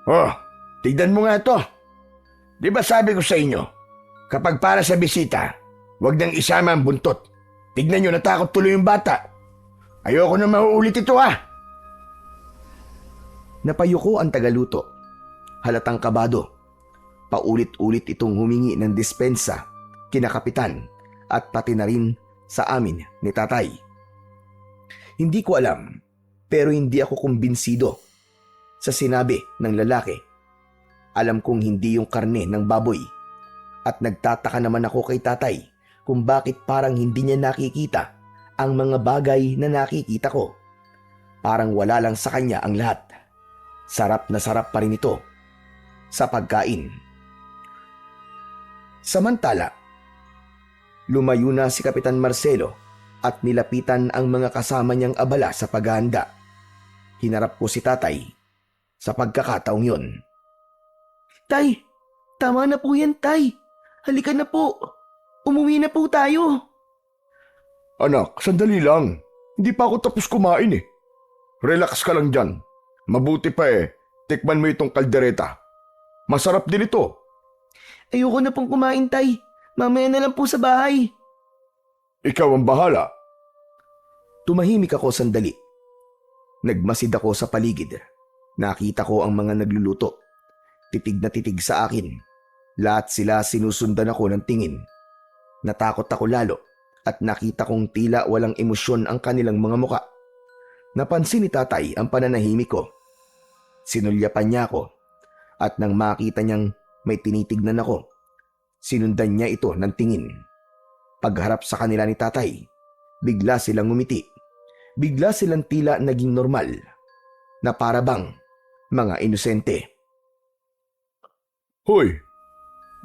Oh, tignan mo nga to. Di ba sabi ko sa inyo, kapag para sa bisita, huwag nang isama ang buntot. Tignan nyo, natakot tuloy yung bata. Ayoko na mauulit ito ha. Napayuko ang tagaluto. Halatang kabado. Paulit-ulit itong humingi ng dispensa kina kapitan at pati na rin sa amin ni tatay. Hindi ko alam, pero hindi ako kumbinsido sa sinabi ng lalaki. Alam kong hindi yung karne ng baboy at nagtataka naman ako kay tatay kung bakit parang hindi niya nakikita ang mga bagay na nakikita ko. Parang wala lang sa kanya ang lahat. Sarap na sarap pa rin ito sa pagkain. Samantala, lumayo na si Kapitan Marcelo at nilapitan ang mga kasama niyang abala sa paghahanda. Hinarap ko si tatay sa pagkakataong yon. Tay, tama na po yan, tay. Halika na po. Umuwi na po tayo. Anak, sandali lang. Hindi pa ako tapos kumain eh. Relax ka lang dyan. Mabuti pa tikman mo itong kaldereta. Masarap din ito. Ayoko na pong kumain, tay. Mamaya na lang po sa bahay. Ikaw ang bahala. Tumahimik ako sandali. Nagmasid ako sa paligid. Nakita ko ang mga nagluluto. Titig na titig sa akin. Lahat sila sinusundan ako ng tingin. Natakot ako lalo at nakita kong tila walang emosyon ang kanilang mga muka. Napansin ni tatay ang pananahimik ko. Sinulyapan niya ako at nang makita niyang may tinitignan ako, sinundan niya ito ng tingin. Pagharap sa kanila ni tatay, bigla silang ngumiti. Bigla silang tila naging normal na para bang mga inosente. Hoy,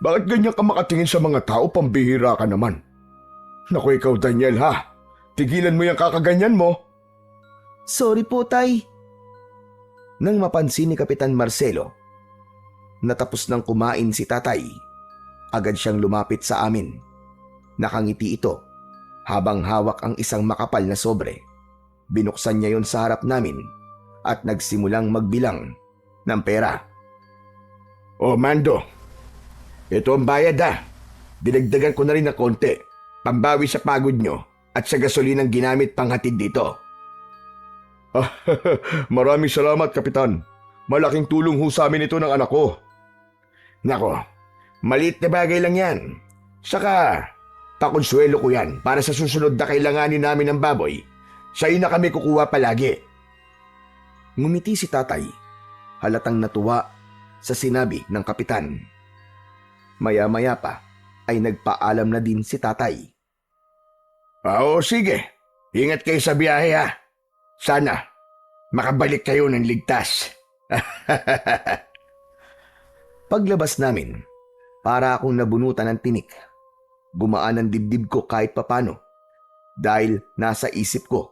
bakit ganyan ka makatingin sa mga tao? Pambihira ka naman. Naku ikaw Daniel ha, tigilan mo yung kakaganyan mo. Sorry po, tay. Nang mapansin ni Kapitan Marcelo, natapos nang kumain si tatay, agad siyang lumapit sa amin. Nakangiti ito habang hawak ang isang makapal na sobre. Binuksan niya yon sa harap namin at nagsimulang magbilang ng pera. Oh, Mando. Ito ang bayad ha. Dinagdagan ko na rin ng konti. Pambawi sa pagod nyo at sa gasolinang ginamit panghatid dito. Maraming salamat, Kapitan. Malaking tulong ho sa amin ito ng anak ko. Nako, maliit na bagay lang yan. Saka, pakonsuelo ko yan para sa susunod na kailanganin namin ng baboy. Sa'yo na kami kukuha palagi. Ngumiti si tatay, halatang natuwa sa sinabi ng kapitan. Maya-maya pa ay nagpaalam na din si tatay. Oo, sige. Ingat kayo sa biyahe ha. Sana, makabalik kayo ng ligtas. Paglabas namin, para akong nabunutan ng tinik. Gumaan ang dibdib ko kahit papano. Dahil nasa isip ko,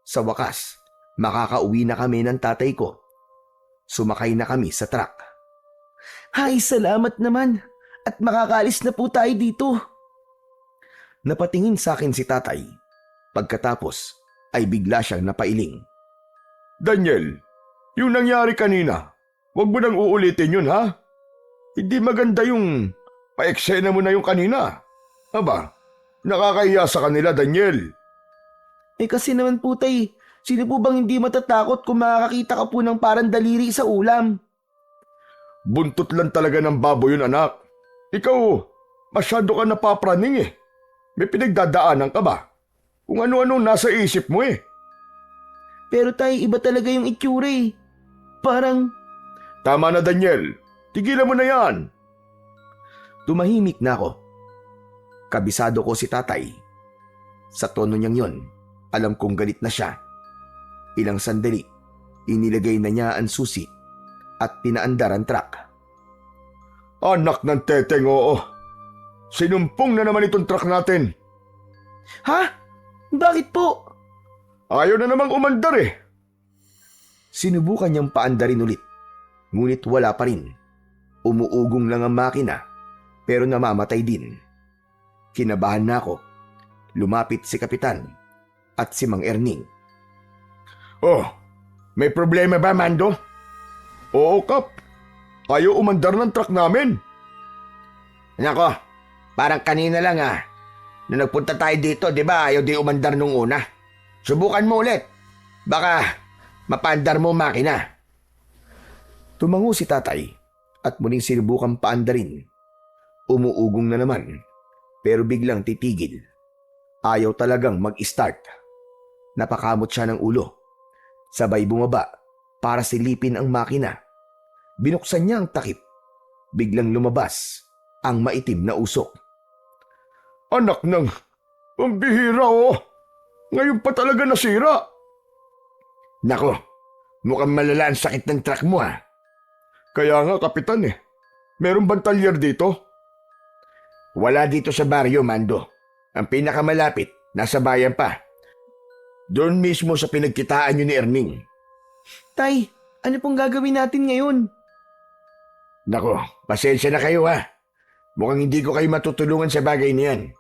sa wakas, makakauwi na kami ng tatay ko. Sumakay na kami sa truck. Hay, salamat naman. At makakaalis na po tayo dito. Napatingin sa akin si tatay. Pagkatapos ay bigla siyang napailing. Daniel, yung nangyari kanina, wag mo nang uulitin yun ha? Hindi maganda yung pa-eksena mo na yung kanina. Aba, nakakahiya sa kanila, Daniel. Kasi naman po, tay, sino po bang hindi matatakot kung makakakita ka po ng parang daliri sa ulam? Buntot lang talaga ng baboy yun, anak. Ikaw, masyado ka napapraning eh. May pinagdadaanan ka ba? Kung ano-ano nasa isip mo eh. Pero tay, iba talaga yung itsura eh. Parang... Tama na, Daniel. Tigilan mo na yan. Tumahimik na ako. Kabisado ko si tatay. Sa tono niyang yon, alam kong galit na siya. Ilang sandali, inilagay na niya ang susi at pinaandar ang truck. Anak ng teteng, oo. Sinumpong na naman itong truck natin. Ha? Bakit po? Ayaw na namang umandar eh. Sinubukan niyang paandarin ulit, ngunit wala pa rin. Umuugong lang ang makina, pero namamatay din. Kinabahan na ako. Lumapit si kapitan. at si Mang Erning. Oh, may problema ba, Mando? Oo, Kap. Ayaw umandar ng truck namin. Nako, parang kanina lang Nung nagpunta tayo dito, di ba ayaw di umandar nung una? Subukan mo ulit. Baka mapaandar mo ang makina. Tumango si tatay at muling sinubukang paandarin. Umuugong na naman pero biglang titigil. Ayaw talagang mag-start. Napakamot siya ng ulo. Sabay bumaba para silipin ang makina. Binuksan niya ang takip. Biglang lumabas ang maitim na usok. Anak ng... Ang bihira, oh. Ngayon pa talaga nasira. Nako, mukhang malala ang sakit ng truck mo Kaya nga, Kapitan Meron bang talyer dito? Wala dito sa baryo, Mando. Ang pinakamalapit, nasa bayan pa. Doon mismo sa pinagkitaan nyo ni Erning. Tay, ano pong gagawin natin ngayon? Nako, pasensya na kayo Mukhang hindi ko kayo matutulungan sa bagay niyan.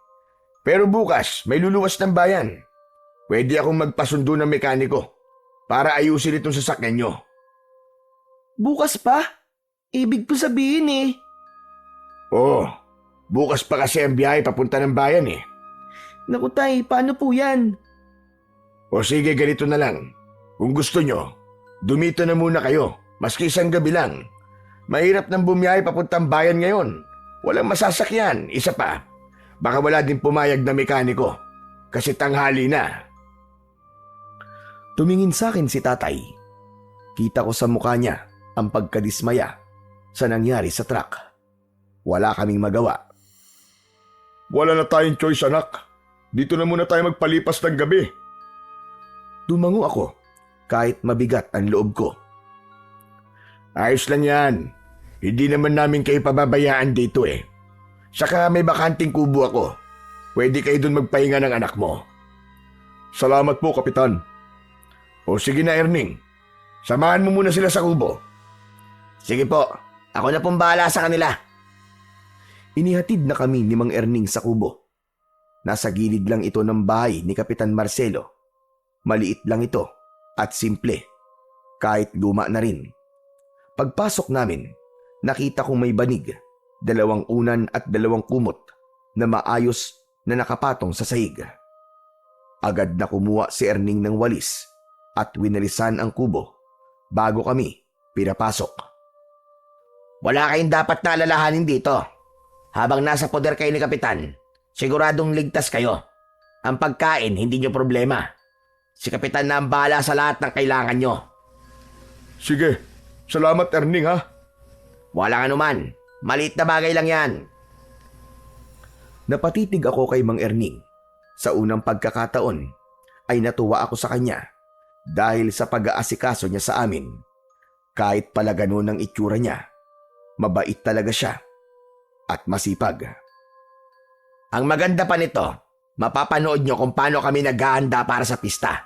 Pero bukas, may luluwas ng bayan. Pwede akong magpasundo ng mekaniko para ayusin itong sasakyan nyo. Bukas pa? Ibig ko sabihin Oo, bukas pa kasi ang biyahe papunta ng bayan Naku tay, paano po yan? O sige, ganito na lang. Kung gusto nyo, dumito na muna kayo, maski isang gabi lang. Mahirap nang bumiyahe papuntang bayan ngayon. Walang masasakyan, isa pa. Baka wala din pumayag na mekaniko kasi tanghali na. Tumingin sa akin si tatay. Kita ko sa mukha niya ang pagkadismaya sa nangyari sa truck. Wala kaming magawa. Wala na tayong choice, anak. Dito na muna tayo magpalipas ng gabi. Tumango ako kahit mabigat ang loob ko. Ayos lang yan. Hindi naman namin kayo pababayaan dito Saka may bakanting kubo ako. Pwede kayo dun magpahinga ng anak mo. Salamat po, Kapitan. O sige na, Erning. Samahan mo muna sila sa kubo. Sige po. Ako na pong bahala sa kanila. Inihatid na kami ni Mang Erning sa kubo. Nasa gilid lang ito ng bahay ni Kapitan Marcelo. Maliit lang ito at simple. Kahit luma na rin. Pagpasok namin, nakita kong may banig, 2 unan at 2 kumot na maayos na nakapatong sa sahig. Agad na kumuha si Erning ng walis at winalisan ang kubo bago kami pinapasok. Wala kayong dapat na alalahanin dito. Habang nasa poder kayo ni Kapitan, siguradong ligtas kayo. Ang pagkain, hindi nyo problema. Si Kapitan na ang bahala sa lahat ng kailangan nyo. Sige, salamat, Erning, Walang anuman. Maliit na bagay lang yan. Napatitig ako kay Mang Erning. Sa unang pagkakataon ay natuwa ako sa kanya dahil sa pag-aasikaso niya sa amin. Kahit pala ganun ang itsura niya, mabait talaga siya at masipag. Ang maganda pa nito, mapapanood nyo kung paano kami naghahanda para sa pista.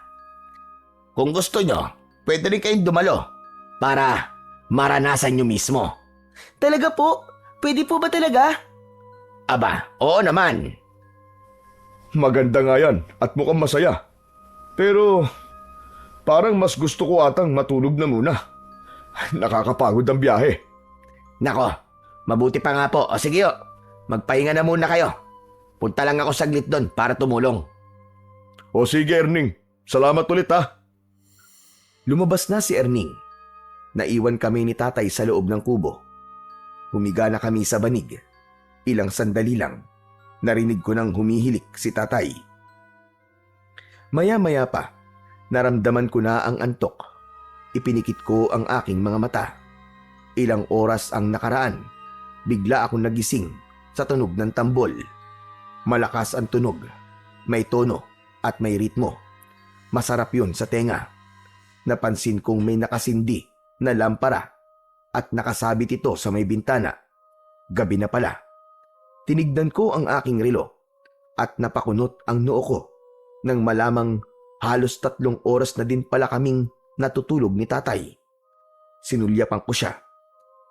Kung gusto nyo, pwede rin kayong dumalo para maranasan nyo mismo. Talaga po? Pwede po ba talaga? Aba, oo naman. Maganda nga yan at mukhang masaya. Pero parang mas gusto ko atang matulog na muna. Nakakapagod ang biyahe. Nako, mabuti pa nga po. O sige magpahinga na muna kayo. Punta lang ako saglit doon para tumulong. O sige, Erning. Salamat ulit Lumabas na si Erning. Naiwan kami ni tatay sa loob ng kubo. Humiga na kami sa banig. Ilang sandali lang, narinig ko nang humihilik si tatay. Maya-maya pa, naramdaman ko na ang antok. Ipinikit ko ang aking mga mata. Ilang oras ang nakaraan, bigla akong nagising sa tunog ng tambol. Malakas ang tunog, may tono at may ritmo. Masarap yun sa tenga. Napansin kong may nakasindi na lampara at nakasabit ito sa may bintana. Gabi na pala. Tinignan ko ang aking relo at napakunot ang noo ko nang malamang halos 3 oras na din pala kaming natutulog ni tatay. Sinulyapan ko siya.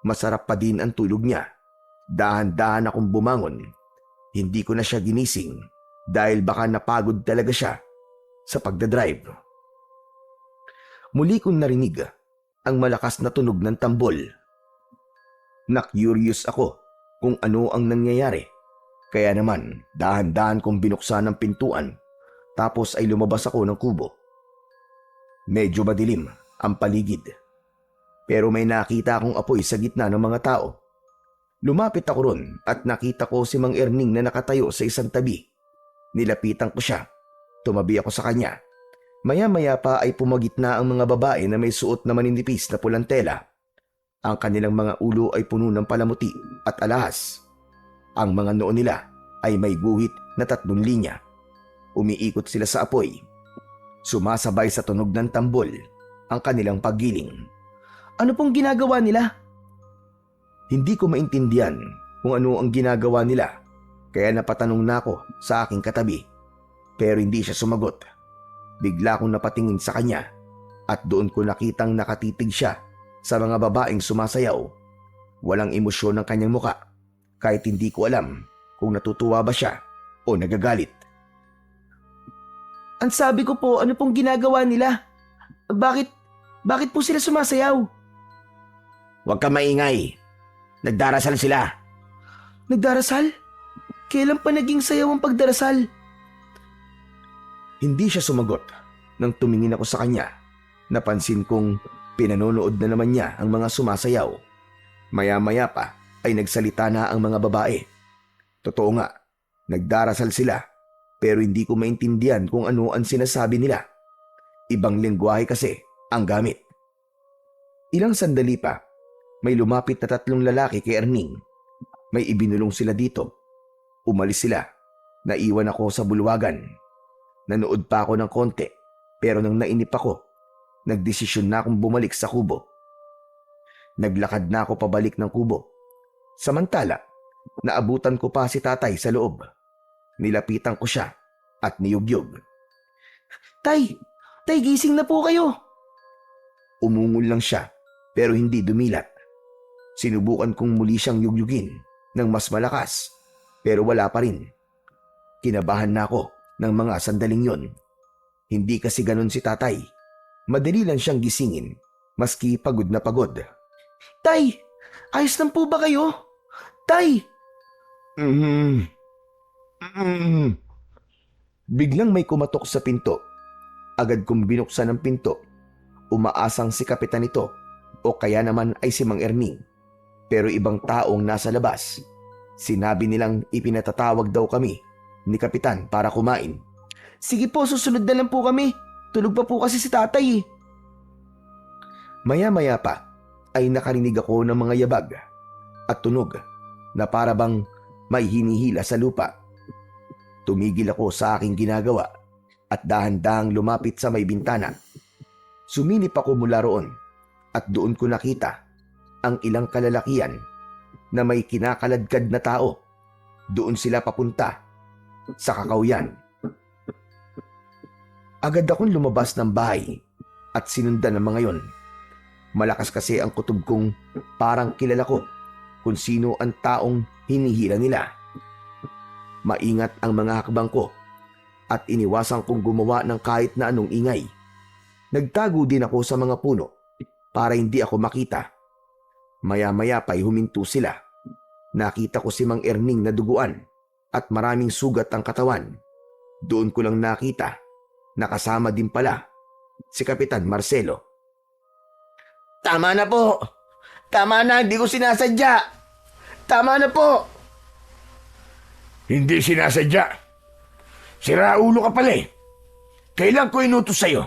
Masarap pa din ang tulog niya. Dahan-dahan akong bumangon. Hindi ko na siya ginising dahil baka napagod talaga siya. sa pagdadrive. Muli kong narinig ang malakas na tunog ng tambol. Na-curious ako kung ano ang nangyayari. Kaya naman, dahan-dahan kong binuksan ang pintuan tapos ay lumabas ako ng kubo. Medyo madilim ang paligid. Pero may nakita akong apoy sa gitna ng mga tao. Lumapit ako ron at nakita ko si Mang Erning na nakatayo sa isang tabi. Nilapitan ko siya. Tumabi ako sa kanya. Maya-maya pa ay pumagitna ang mga babae na may suot na maninipis na pulang tela. Ang kanilang mga ulo ay puno ng palamuti at alahas. Ang mga noo nila ay may guhit na 3 linya. Umiikot sila sa apoy. Sumasabay sa tunog ng tambol ang kanilang paggiling. Ano pong ginagawa nila? Hindi ko maintindihan kung ano ang ginagawa nila, kaya napatanong na ako sa aking katabi. Pero hindi siya sumagot. Bigla akong napatingin sa kanya at doon ko nakitang nakatitig siya sa mga babaeng sumasayaw. Walang emosyon ng kanyang muka, kahit hindi ko alam kung natutuwa ba siya o nagagalit. Ang sabi ko po, ano pong ginagawa nila? Bakit po sila sumasayaw? Huwag ka maingay. Nagdarasal sila. Nagdarasal? Kailan pa naging sayaw ang pagdarasal? Hindi siya sumagot. Nang tumingin ako sa kanya, napansin kong pinanonood na naman niya ang mga sumasayaw. Maya-maya pa ay nagsalita na ang mga babae. Totoo nga, nagdarasal sila, pero hindi ko maintindihan kung ano ang sinasabi nila. Ibang lengguwahe kasi ang gamit. Ilang sandali pa, may lumapit na 3 lalaki kay Erning. May ibinulong sila dito. Umalis sila. Naiwan ako sa bulwagan. Nanood pa ako ng konti, pero nang nainip ako, nagdesisyon na akong bumalik sa kubo. Naglakad na ako pabalik ng kubo. Samantala, naabutan ko pa si tatay sa loob. Nilapitan ko siya at niyugyug. Tay, gising na po kayo. Umungol lang siya pero hindi dumilat. Sinubukan kong muli siyang yugyugin ng mas malakas pero wala pa rin. Kinabahan na ako ng mga sandaling yon. Hindi kasi ganon si tatay. Madali lang siyang gisingin maski pagod na pagod. Tay, ayos lang po ba kayo? Tay! Biglang may kumatok sa pinto. Agad kong binuksan ang pinto. Umaasang si kapitan ito o kaya naman ay si Mang Erning. Pero ibang taong nasa labas. Sinabi nilang ipinatatawag daw kami ni kapitan para kumain. Sige po, susunod na lang po kami. Tulog pa po kasi si tatay eh. Maya-maya pa ay nakarinig ako ng mga yabag at tunog na para bang may hinihila sa lupa. Tumigil ako sa aking ginagawa at dahan-dahang lumapit sa may bintana. Sumilip ako mula roon at doon ko nakita ang ilang kalalakian na may kinakaladkad na tao. Doon sila papunta sa kakawyan. Agad akong lumabas ng bahay at sinundan ng mga yon. Malakas kasi ang kutob kong parang kilala ko kung sino ang taong hinihila nila. Maingat ang mga hakbang ko at iniwasan kong gumawa ng kahit na anong ingay. Nagtago din ako sa mga puno para hindi ako makita. Maya-maya pa'y huminto sila. Nakita ko si Mang Erning na duguan at maraming sugat ang katawan. Doon ko lang nakita na kasama din pala si Kapitan Marcelo. Tama na po. Tama na, hindi ko sinasadya. Tama na po. Hindi sinasadya. Siraulo ka pala eh. Kailan ko inutos sa'yo?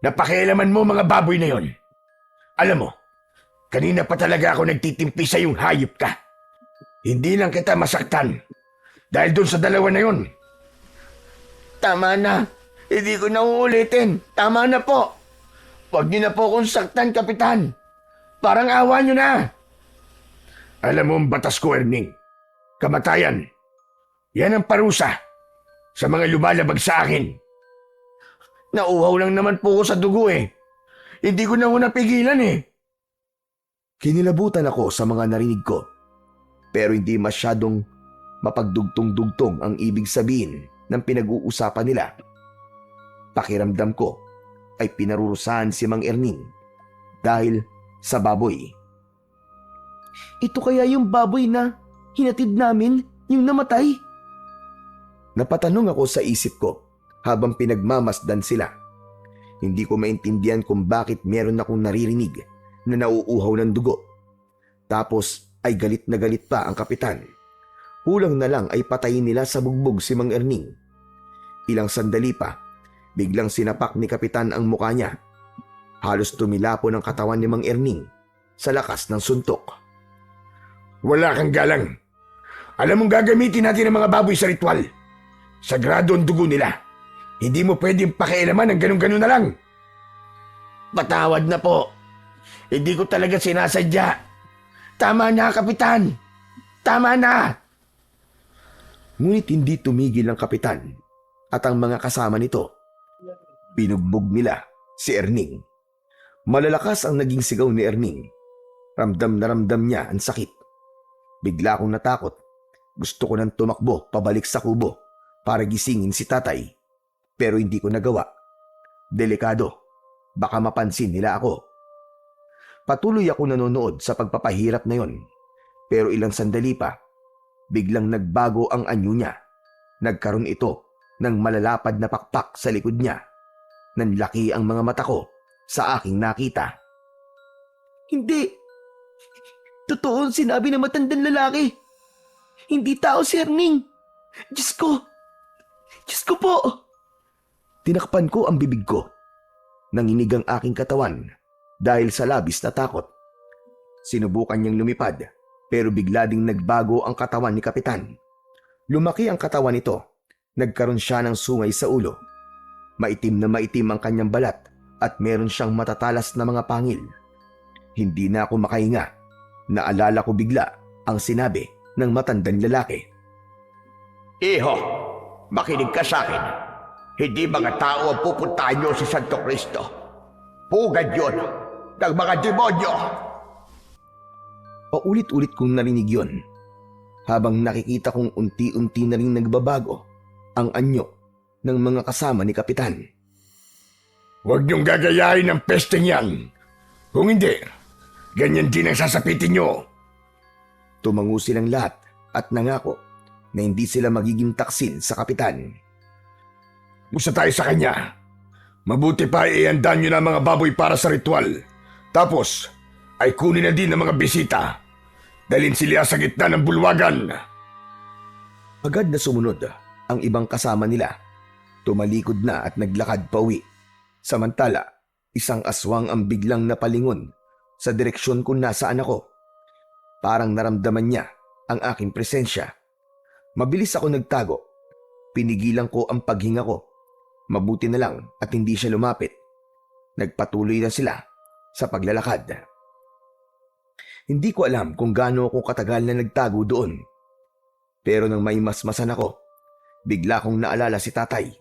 Napakialaman mo mga baboy na yon. Alam mo, kanina pa talaga ako nagtitimpi sa yung hayop ka. Hindi lang kita masaktan dahil doon sa dalawa na yon. Tama na. Hindi ko na uulitin. Tama na po. Huwag niyo na po akong saktan, Kapitan. Parang awa niyo na. Alam mo ang batas ko, Erning. Kamatayan. Yan ang parusa sa mga lumalabag sa akin. Nauhaw lang naman po ako sa dugo eh. Hindi ko na ho napigilan eh. Kinilabutan ako sa mga narinig ko. Pero hindi masyadong mapagdugtong-dugtong ang ibig sabihin ng pinag-uusapan nila. Pakiramdam ko ay pinarurusahan si Mang Erning dahil sa baboy. Ito kaya yung baboy na hinatid namin, yung namatay? Napatanong ako sa isip ko habang pinagmamasdan sila. Hindi ko maintindihan kung bakit meron akong naririnig na nauuhaw ng dugo. Tapos ay galit na galit pa ang kapitan. Kulang na lang ay patayin nila sa bugbog si Mang Erning. Ilang sandali pa, biglang sinapak ni kapitan ang mukha niya. Halos tumilapon ang katawan ni Mang Erning sa lakas ng suntok. Wala kang galang. Alam mong gagamitin natin ang mga baboy sa ritual. Sagrado ang dugo nila. Hindi mo pwedeng pakialaman ng ganun-ganun na lang. Patawad na po. Hindi ko talaga sinasadya. Tama na, Kapitan. Tama na. Ngunit hindi tumigil ang kapitan at ang mga kasama nito. Binugbog nila si Erning. Malalakas ang naging sigaw ni Erning. Ramdam na ramdam niya ang sakit. Bigla akong natakot. Gusto ko nang tumakbo pabalik sa kubo para gisingin si tatay. Pero hindi ko nagawa. Delikado. Baka mapansin nila ako. Patuloy ako nanonood sa pagpapahirap na yon. Pero ilang sandali pa, biglang nagbago ang anyo niya. Nagkaroon ito ng malalapad na pakpak sa likod niya. Nanlaki ang mga mata ko sa aking nakita. Hindi. Totoo ang sinabi ng matandang lalaki. Hindi tao si Erning. Diyos ko. Diyos ko po. Tinakpan ko ang bibig ko. Nanginig ang aking katawan dahil sa labis na takot. Sinubukan niyang lumipad pero bigla ding nagbago ang katawan ni kapitan. Lumaki ang katawan nito. Nagkaroon siya ng sungay sa ulo. Maitim na maitim ang kanyang balat at meron siyang matatalas na mga pangil. Hindi na ako makahinga. Naalala ko bigla ang sinabi ng matandang lalaki. Iho, makinig ka sa akin. Hindi mga tao ang pupuntahan nyo sa Santo Cristo. Pugad yun ng mga demonyo. Paulit-ulit kong narinig yun habang nakikita kong unti-unti na rin nagbabago ang anyo ng mga kasama ni kapitan. Huwag niyong gagayahin ng pesteng yan. Kung hindi, ganyan din ang sasapitin niyo. Tumango silang lahat at nangako na hindi sila magiging taksil sa kapitan. Gusto tayo sa kanya. Mabuti pa iandan niyo na ang mga baboy para sa ritual. Tapos, ay kunin na din ang mga bisita. Dalhin sila sa gitna ng bulwagan. Agad na sumunod ang ibang kasama nila. Tumalikod na at naglakad pauwi. Samantala, isang aswang ang biglang napalingon sa direksyon kung nasaan ako. Parang naramdaman niya ang aking presensya. Mabilis ako nagtago. Pinigilan ko ang paghinga ko. Mabuti na lang at hindi siya lumapit. Nagpatuloy na sila sa paglalakad. Hindi ko alam kung gaano ako katagal na nagtago doon. Pero nang may masmasan ako, bigla kong naalala si tatay.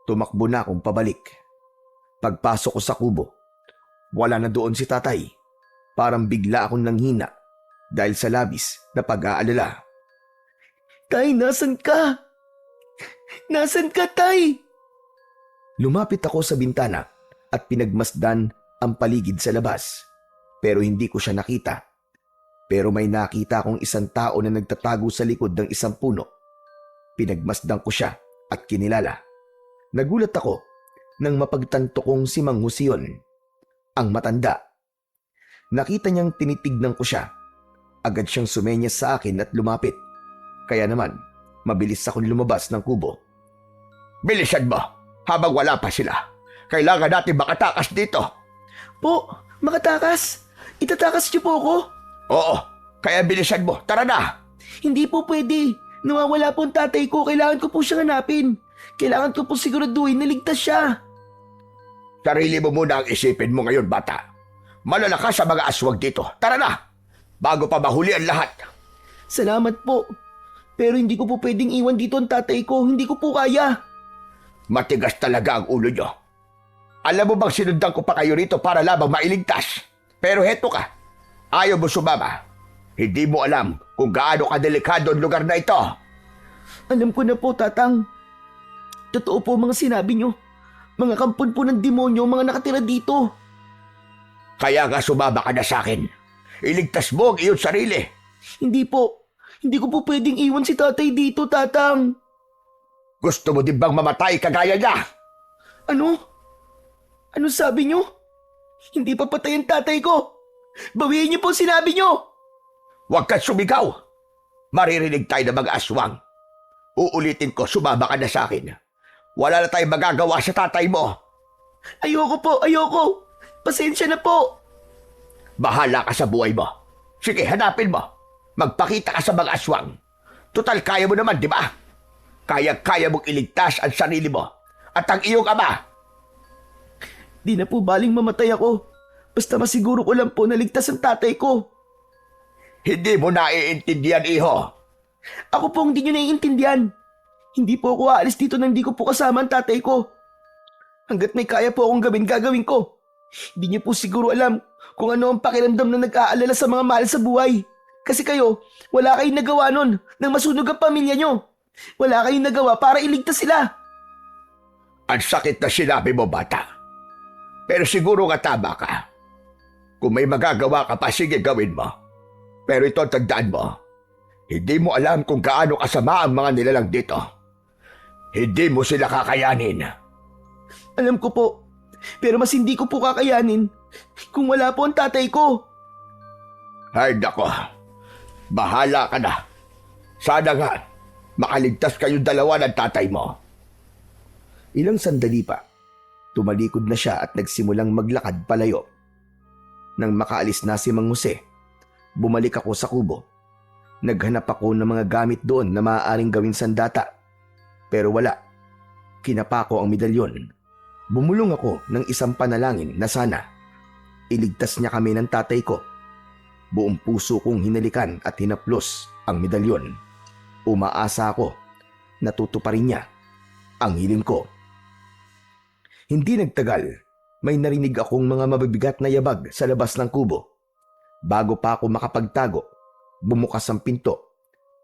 Tumakbo na akong pabalik. Pagpasok ko sa kubo, wala na doon si tatay. Parang bigla akong nanghina dahil sa labis na pag-aalala. Tay, nasan ka? Nasan ka, Tay? Lumapit ako sa bintana at pinagmasdan ang paligid sa labas. Pero hindi ko siya nakita. Pero may nakita akong isang tao na nagtatago sa likod ng isang puno. Pinagmasdan ko siya at kinilala. Nagulat ako nang mapagtanto kong si Mang Husion, ang matanda. Nakita niyang tinitignan ko siya. Agad siyang sumenyas sa akin at lumapit. Kaya naman, mabilis akong lumabas ng kubo. Bilisan mo, habang wala pa sila. Kailangan natin makatakas dito. Po, makatakas. Itatakas niyo po ako. Oo, kaya bilisan mo. Tara na. Hindi po pwede. Nawawala po ang tatay ko. Kailangan ko po siyang hanapin. Kailangan ko po siguraduhin na ligtas siya. Sarili mo muna ang isipin mo ngayon, bata. Malalakas sa mga aswag dito. Tara na, bago pa mahuli ang lahat. Salamat po. Pero hindi ko po pwedeng iwan dito ang tatay ko. Hindi ko po kaya. Matigas talaga ang ulo nyo. Alam mo bang sinundan ko pa kayo rito para lamang mailigtas? Pero heto ka, ayaw mo sumama. Hindi mo alam kung gaano kadelikado ang lugar na ito. Alam ko na po, Tatang. Totoo po mga sinabi niyo. Mga kampon po ng demonyo ang mga nakatira dito. Kaya nga sumama ka na sa akin. Iligtas mo ang iyong sarili. Hindi po. Hindi ko po pwedeng iwan si tatay dito, tatang. Gusto mo din bang mamatay kagaya niya? Ano? Ano sabi niyo? Hindi pa patay ang tatay ko. Bawiin niyo po ang sinabi niyo. Huwag kang sumigaw. Maririnig tayo ng mga aswang. Uulitin ko, sumama ka na sa akin. Wala na tayong magagawa sa tatay mo. Ayoko po, ayoko. Pasensya na po. Bahala ka sa buhay mo. Sige, hanapin mo. Magpakita ka sa mga aswang. Tutal, kaya mo naman, di ba? Kaya mong iligtas ang sarili mo at ang iyong ama. Di na po baling mamatay ako. Basta masiguro ko lang po na ligtas ang tatay ko. Hindi mo naiintindihan, iho. Ako po hindi nyo naiintindihan. Hindi po ako aalis dito nang di ko po kasama ang tatay ko. Hanggat may kaya po akong gawin, gagawin ko. Hindi niyo po siguro alam kung ano ang pakiramdam na nag-aalala sa mga mahal sa buhay. Kasi kayo, wala kayong nagawa nun nang masunog ang pamilya nyo. Wala kayong nagawa para iligtas sila. Ang sakit na sinabi mo, bata. Pero siguro nga tama ka. Kung may magagawa ka pa, sige gawin mo. Pero ito tagdaan mo. Hindi mo alam kung gaano kasama ang mga nilalang dito. Hindi mo sila kakayanin. Alam ko po, pero mas hindi ko po kakayanin kung wala po ang tatay ko. Ay nako, bahala ka na. Sana nga, makaligtas kayong dalawa ng tatay mo. Ilang sandali pa, tumalikod na siya at nagsimulang maglakad palayo. Nang makaalis na si Mang Jose, bumalik ako sa kubo. Naghanap ako ng mga gamit doon na maaaring gawing sandata. Pero wala. Kinapa ko ang medalyon. Bumulong ako ng isang panalangin na sana iligtas niya kami ng tatay ko. Buong puso kong hinalikan at hinaplos ang medalyon. Umaasa ako na tutuparin niya ang hiling ko. Hindi nagtagal, may narinig akong mga mabibigat na yabag sa labas ng kubo. Bago pa ako makapagtago, bumukas ang pinto.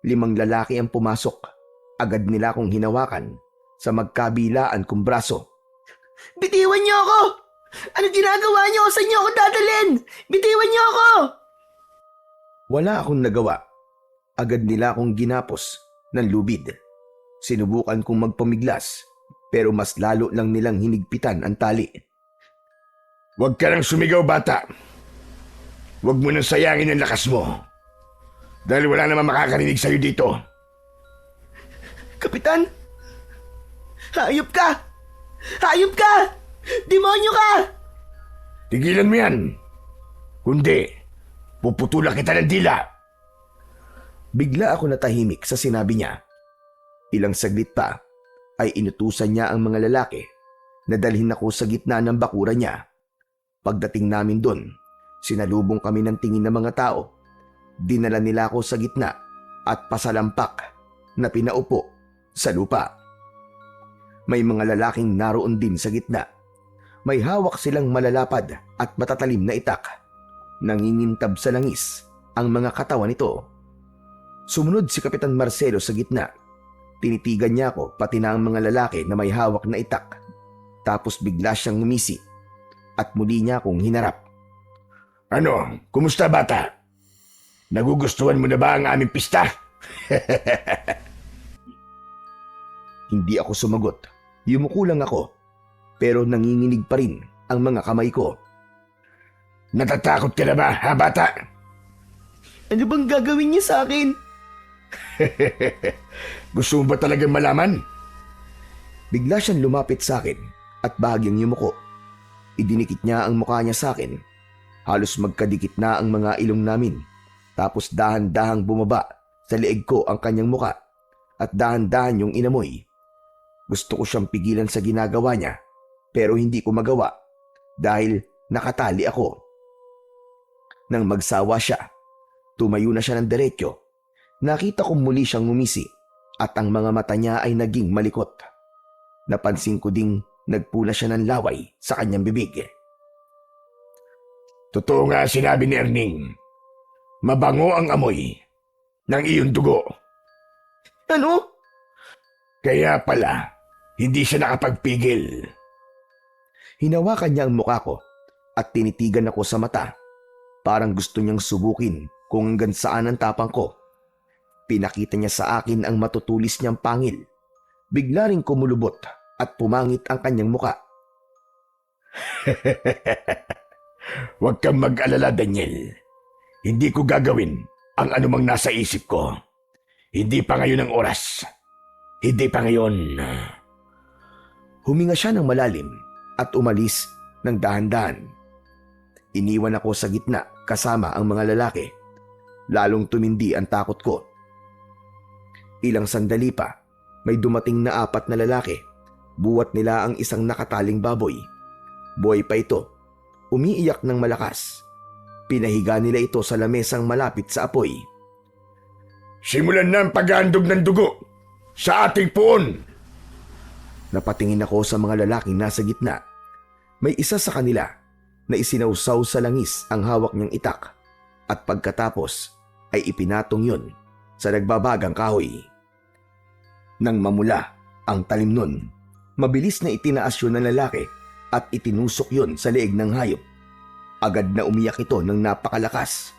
5 lalaki ang pumasok. Agad nila akong hinawakan sa magkabilaan kong braso. Bitiwan niyo ako! Ano ginagawa niyo? Saan niyo ako dadalhin? Bitiwan niyo ako! Wala akong nagawa. Agad nila akong ginapos ng lubid. Sinubukan kong magpamiglas, pero mas lalo lang nilang hinigpitan ang tali. Huwag ka nang sumigaw, bata. Huwag mo nang sayangin ang lakas mo. Dahil wala naman makakarinig sa'yo dito. Kapitan? Hayop ka! Hayop ka! Demonyo ka! Tigilan mo yan. Kundi, puputulan kita ng dila. Bigla ako natahimik sa sinabi niya. Ilang saglit pa ay inutusan niya ang mga lalaki na dalhin ako sa gitna ng bakuran niya. Pagdating namin doon, sinalubong kami ng tingin ng mga tao. Dinala nila ako sa gitna at pasalampak na pinaupo sa lupa. May mga lalaking naroon din sa gitna. May hawak silang malalapad at matatalim na itak. Nangingintab sa langis ang mga katawan nito. Sumunod si Kapitan Marcelo sa gitna. Tinitigan niya ako pati na ang mga lalaki na may hawak na itak. Tapos bigla siyang ngumisi at muli niya akong hinarap. Ano, kumusta bata? Nagugustuhan mo na ba ang aming pista? Hindi ako sumagot. Yumuko lang ako. Pero nanginginig pa rin ang mga kamay ko. Natatakot ka na ba, ha bata? Ano bang gagawin niya sa akin? Gusto mo ba talagang malaman? Bigla siyang lumapit sa akin at bahagyang yumuko. Idinikit niya ang mukha niya sa akin. Halos magkadikit na ang mga ilong namin. Tapos dahan-dahang bumaba sa leeg ko ang kanyang muka at dahan-dahan yung inamoy. Gusto ko siyang pigilan sa ginagawa niya pero hindi ko magawa dahil nakatali ako. Nang magsawa siya, tumayo na siya ng diretsyo. Nakita kong muli siyang ngumisi at ang mga mata niya ay naging malikot. Napansin ko ding nagpula siya ng laway sa kanyang bibig. Totoo nga sinabi ni Erning. Mabango ang amoy ng iyong dugo. Ano? Kaya pala, hindi siya nakapagpigil. Hinawakan niya ang mukha ko at tinitigan ako sa mata. Parang gusto niyang subukin kung hanggang saan ang tapang ko. Pinakita niya sa akin ang matutulis niyang pangil. Bigla ring kumulubot at pumangit ang kanyang mukha. Huwag kang mag-alala, Daniel. Hindi ko gagawin ang anumang nasa isip ko. Hindi pa ngayon ang oras. Hindi pa ngayon. Huminga siya ng malalim at umalis ng dahan-dahan. Iniwan ako sa gitna kasama ang mga lalaki. Lalong tumindi ang takot ko. Ilang sandali pa, may dumating na 4 na lalaki. Buwat nila ang isang nakataling baboy. Buhay pa ito. Umiiyak ng malakas. Pinahiga nila ito sa lamesang malapit sa apoy. Simulan na ang paghandog ng dugo sa ating puon. Napatingin ako sa mga lalaking nasa gitna. May isa sa kanila na isinausaw sa langis ang hawak niyang itak at pagkatapos ay ipinatong yun sa nagbabagang kahoy. Nang mamula ang talim nun, mabilis na itinaas yun ng lalaki at itinusok yun sa leeg ng hayop. Agad na umiyak ito ng napakalakas.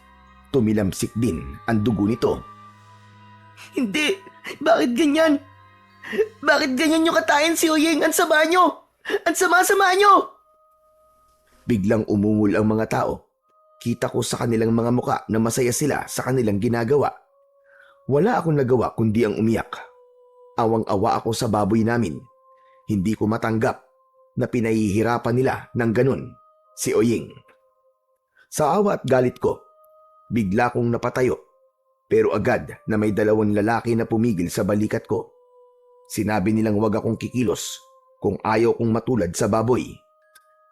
Tumilamsik din ang dugo nito. Hindi! Bakit ganyan? Bakit ganyan nyo katayin si Oyeng? Ang sama nyo! Ang sama-sama nyo! Biglang umungol ang mga tao. Kita ko sa kanilang mga muka na masaya sila sa kanilang ginagawa. Wala akong nagawa kundi ang umiyak. Awang-awa ako sa baboy namin. Hindi ko matanggap na pinahihirapan nila ng ganun si Oyeng. Sa awa at galit ko, bigla kong napatayo. Pero agad na may 2 lalaki na pumigil sa balikat ko. Sinabi nilang wag akong kikilos kung ayaw kong matulad sa baboy.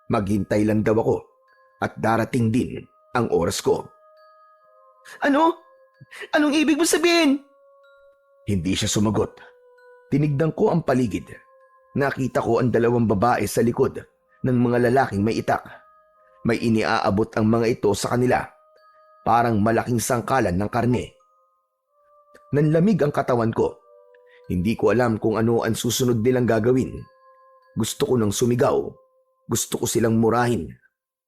Maghintay lang daw ako at darating din ang oras ko. Ano? Anong ibig mo sabihin? Hindi siya sumagot. Tinignan ko ang paligid. Nakita ko ang 2 babae sa likod ng mga lalaking may itak. May iniaabot ang mga ito sa kanila. Parang malaking sangkalan ng karne. Nanlamig ang katawan ko. Hindi ko alam kung ano ang susunod nilang gagawin. Gusto ko nang sumigaw. Gusto ko silang murahin.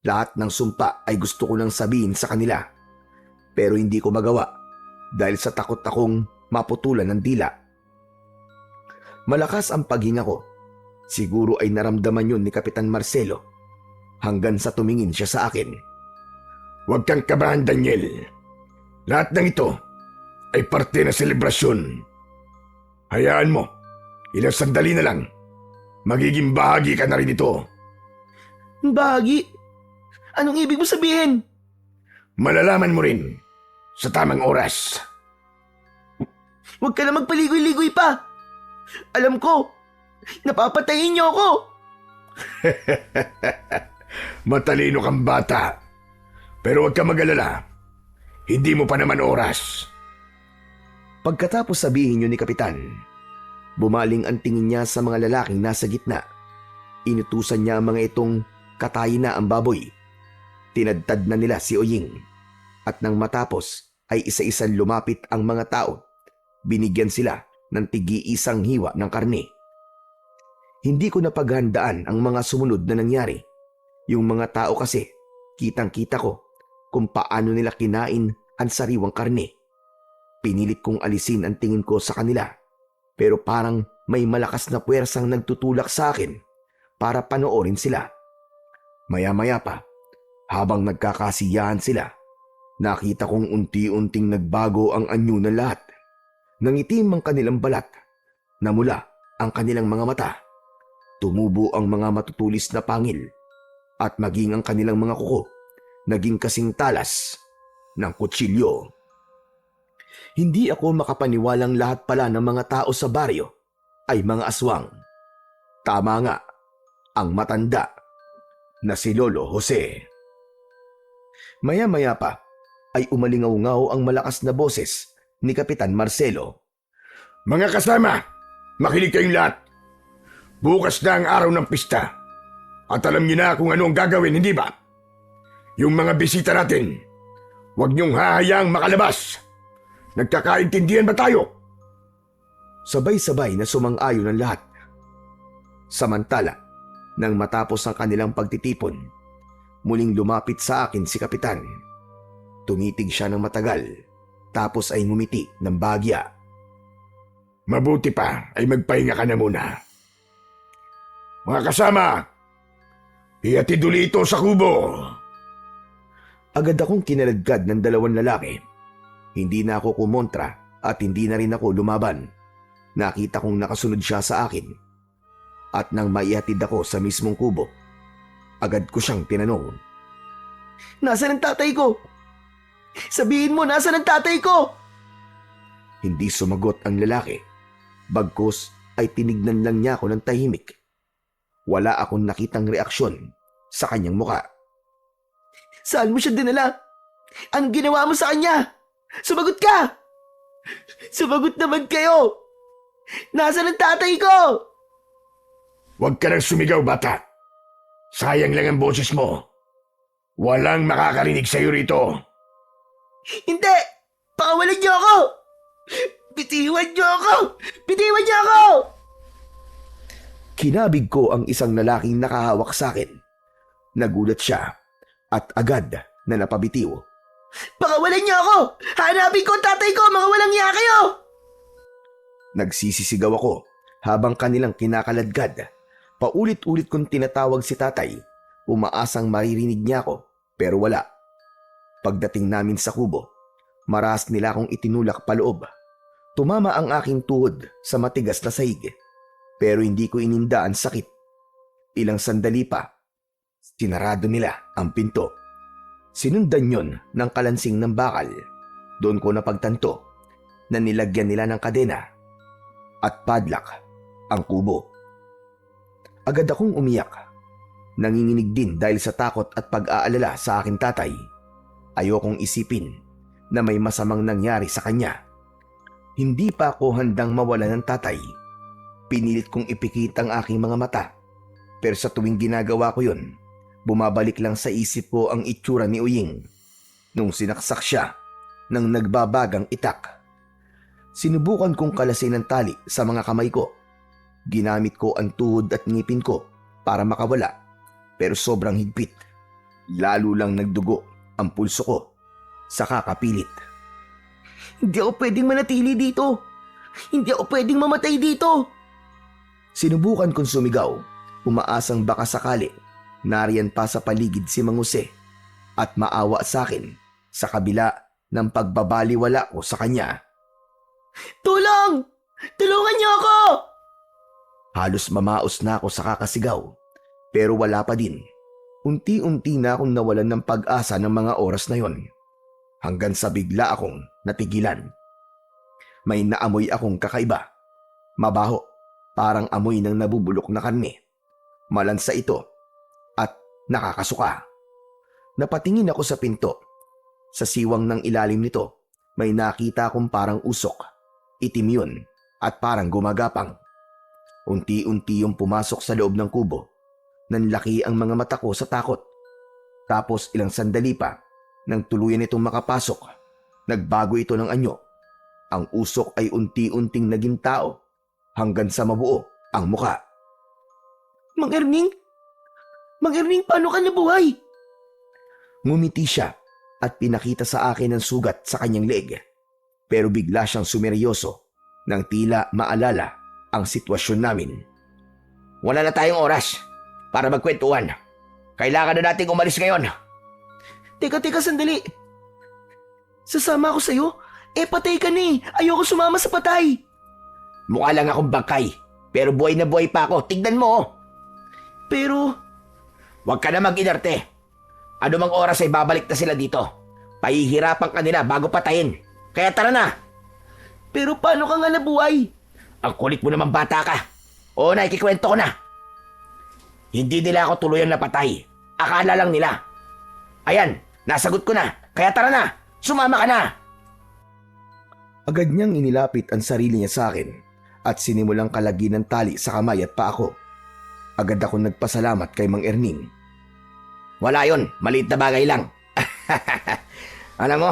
Lahat ng sumpa ay gusto ko nang sabihin sa kanila. Pero hindi ko magawa dahil sa takot akong maputulan ng dila. Malakas ang paghinga ko. Siguro ay naramdaman yun ni Kapitan Marcelo hanggang sa tumingin siya sa akin. Huwag kang kabahan, Daniel. Lahat ng ito ay parte ng selebrasyon. Hayaan mo, ilang sandali na lang, magiging bahagi ka na rin ito. Bahagi? Anong ibig mo sabihin? Malalaman mo rin sa tamang oras. Huwag ka na magpaligoy-ligoy pa. Alam ko, napapatayin niyo ako. Matalino kang bata. Pero huwag ka mag-alala. Hindi mo pa naman oras. Pagkatapos sabihin yun ni Kapitan, bumaling ang tingin niya sa mga lalaking nasa gitna. Inutusan niya ang mga itong katayin na ang baboy. Tinadtad na nila si Oyeng. At nang matapos ay isa-isang lumapit ang mga tao. Binigyan sila ng tig-iisang hiwa ng karne. Hindi ko napaghandaan ang mga sumunod na nangyari. Yung mga tao kasi, kitang-kita ko kung paano nila kinain ang sariwang karne. Pinilit kong alisin ang tingin ko sa kanila, pero parang may malakas na puwersang nagtutulak sa akin para panoorin sila. Maya-maya pa, habang nagkakasiyahan sila, nakita kong unti-unting nagbago ang anyo ng lahat. Nangitim ang kanilang balat, namula ang kanilang mga mata, tumubo ang mga matutulis na pangil, at maging ang kanilang mga kuko naging kasing talas ng kutsilyo. Hindi ako makapaniwalang lahat pala ng mga tao sa baryo ay mga aswang. Tama nga, ang matanda na si Lolo Jose. Maya-maya pa ay umalingaw-ngaw ang malakas na boses ni Kapitan Marcelo. Mga kasama, makinig kayong lahat. Bukas na ang araw ng pista. At alam niyo na kung ano ang gagawin, hindi ba? Yung mga bisita natin, huwag niyong hahayaang makalabas. Nagkakaintindihan ba tayo? Sabay-sabay na sumang-ayon ang lahat. Samantala, Nang matapos ang kanilang pagtitipon, muling lumapit sa akin si Kapitan. Tumitig siya ng matagal, tapos ay ngumiti ng bagya. Mabuti pa ay magpahinga ka na muna. Mga kasama, ihatid uli ito sa kubo. Agad akong kinaladkad ng dalawang lalaki. Hindi na ako kumontra at hindi na rin ako lumaban. Nakita kong nakasunod siya sa akin. At nang maihatid ako sa mismong kubo, agad ko siyang tinanong. Nasaan ang tatay ko? Sabihin mo, nasaan ang tatay ko? Hindi sumagot ang lalaki. Bagkus ay tinignan lang niya ako ng tahimik. Wala akong nakitang reaksyon sa kanyang muka. Saan mo siya dinala? Anong ginawa mo sa kanya? Sumagot ka! Sumagot naman kayo! Nasaan ang tatay ko? Huwag ka nang sumigaw, bata. Sayang lang ang boses mo. Walang makakarinig sa'yo rito. Hindi! Pakawalan niyo ako! Bitiwan niyo ako! Bitiwan niyo ako! Kinabig ko ang isang lalaking nakahawak sa akin. Nagulat siya at agad na napabitiw. Pakawalan niyo ako! Hanapin ko ang tatay ko! Mga walang iya kayo! Nagsisisigaw ako habang kanilang kinakaladkad. Paulit-ulit kong tinatawag si tatay. Umaasang maririnig niya ako pero wala. Pagdating namin sa kubo, maras nila akong itinulak paloob. Tumama ang aking tuhod sa matigas na sahig pero hindi ko ininda ang sakit. Ilang sandali pa, sinarado nila ang pinto. Sinundan yon ng kalansing ng bakal. Doon ko napagtanto na nilagyan nila ng kadena at padlock ang kubo. Agad akong umiyak. Nanginginig din dahil sa takot at pag-aalala sa aking tatay. Ayokong isipin na may masamang nangyari sa kanya. Hindi pa ako handang mawala ng tatay. Pinilit kong ipikit ang aking mga mata. Pero sa tuwing ginagawa ko yun, bumabalik lang sa isip ko ang itsura ni Uying nung sinaksak siya ng nagbabagang itak. Sinubukan kong kalasin ng tali sa mga kamay ko. Ginamit ko ang tuhod at ngipin ko para makawala pero sobrang higpit. Lalo lang nagdugo ang pulso ko sa kakapilit. Hindi ako pwedeng manatili dito. Hindi ako pwedeng mamatay dito. Sinubukan kong sumigaw, umaasang baka sakali nariyan pa sa paligid si Mang Jose at maawa sa akin sa kabila ng pagbabaliwala ko sa kanya. Tulong! Tulungan niyo ako! Halos mamaos na ako sa kakasigaw pero wala pa din. Unti-unti na akong nawalan ng pag-asa ng mga oras na yon hanggang sa bigla akong natigilan. May naamoy akong kakaiba. Mabaho, parang amoy ng nabubulok na karne. Malansa ito at nakakasuka. Napatingin ako sa pinto. Sa siwang ng ilalim nito, may nakita akong parang usok. Itim yun at parang gumagapang. Unti-unti yung pumasok sa loob ng kubo. Nanlaki ang mga mata ko sa takot. Tapos ilang sandali pa, nang tuluyan itong makapasok, nagbago ito ng anyo. Ang usok ay unti-unting naging tao hanggang sa mabuo ang muka. Mang Erning? Mang Erning, paano ka nabuhay? Ngumiti siya at pinakita sa akin ang sugat sa kanyang leeg. Pero bigla siyang sumeryoso nang tila maalala ang sitwasyon namin. Wala na tayong oras para magkwentuhan. Kailangan na nating umalis ngayon. Teka, sandali. Sasama ako sa'yo? Patay ka ni. Ayoko sumama sa patay. Mukha lang akong bangkay, pero buhay na buhay pa ako. Tignan mo. Pero, Huwag ka na mag-inarte. Ano mang oras ay babalik na sila dito. Pahihirapan ka nila bago patayin. Kaya tara na. pero paano ka nga nabuhay? Ang kulit mo naman bata ka. Oo na, ikikwento ko na. Hindi nila ako tuluyang napatay. Akala lang nila. Ayan, nasagot ko na. Kaya tara na. Sumama ka na. Agad niyang inilapit ang sarili niya sa akin at sinimulang kalagi ng tali sa kamay at paa ko. Agad ako nagpasalamat kay Mang Erning. Wala yon, maliit na bagay lang. Alam mo,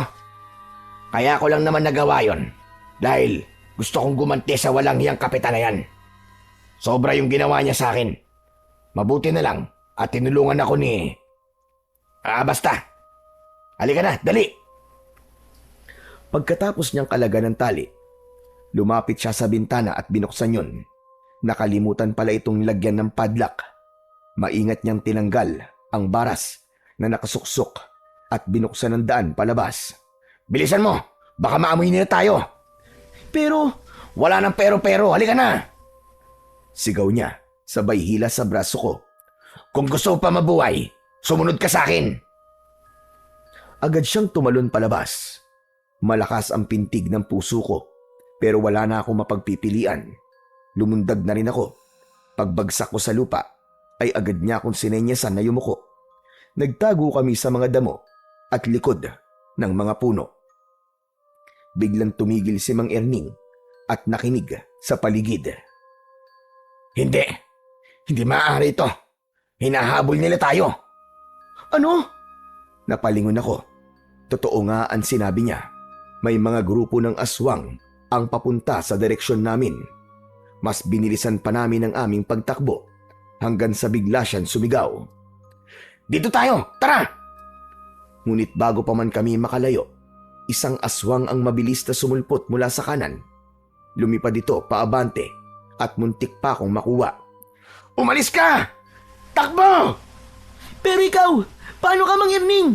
kaya ko lang naman nagawa yon dahil gusto kong gumanti sa walang hiyang kapitan na yan. Sobra yung ginawa niya sa akin. Mabuti na lang at tinulungan ako ni... basta. Halika na, dali. Pagkatapos niyang kalagan ng tali, lumapit siya sa bintana at binuksan yun. Nakalimutan pala itong lagyan ng padlock. Maingat niyang tinanggal ang baras na nakasuksok at binuksan ng daan palabas. Bilisan mo, baka maamoy nila tayo. Pero, Wala nang pero-pero, halika na. Sigaw niya, sabay hila sa braso ko. Kung gusto mo pa mabuhay, sumunod ka sa akin. Agad siyang tumalon palabas. Malakas ang pintig ng puso ko, pero wala na akong mapagpipilian. Lumundag na rin ako. Pagbagsak ko sa lupa, ay agad niya akong sinenyasan na yumuko. Nagtago kami sa mga damo at likod ng mga puno. Biglang tumigil si Mang Erning at nakinig sa paligid. Hindi maaari ito. Hinahabol nila tayo. ano? Napalingon ako. Totoo nga ang sinabi niya. May mga grupo ng aswang ang papunta sa direksyon namin. Mas binilisan pa namin ang aming pagtakbo hanggang sa bigla siyang sumigaw. Dito tayo, tara! Ngunit bago pa man kami makalayo, isang aswang ang mabilis na sumulpot mula sa kanan. Lumipad ito paabante at muntik pa akong makuha. Umalis ka! Takbo! Pero ikaw, paano ka, Mang Erning?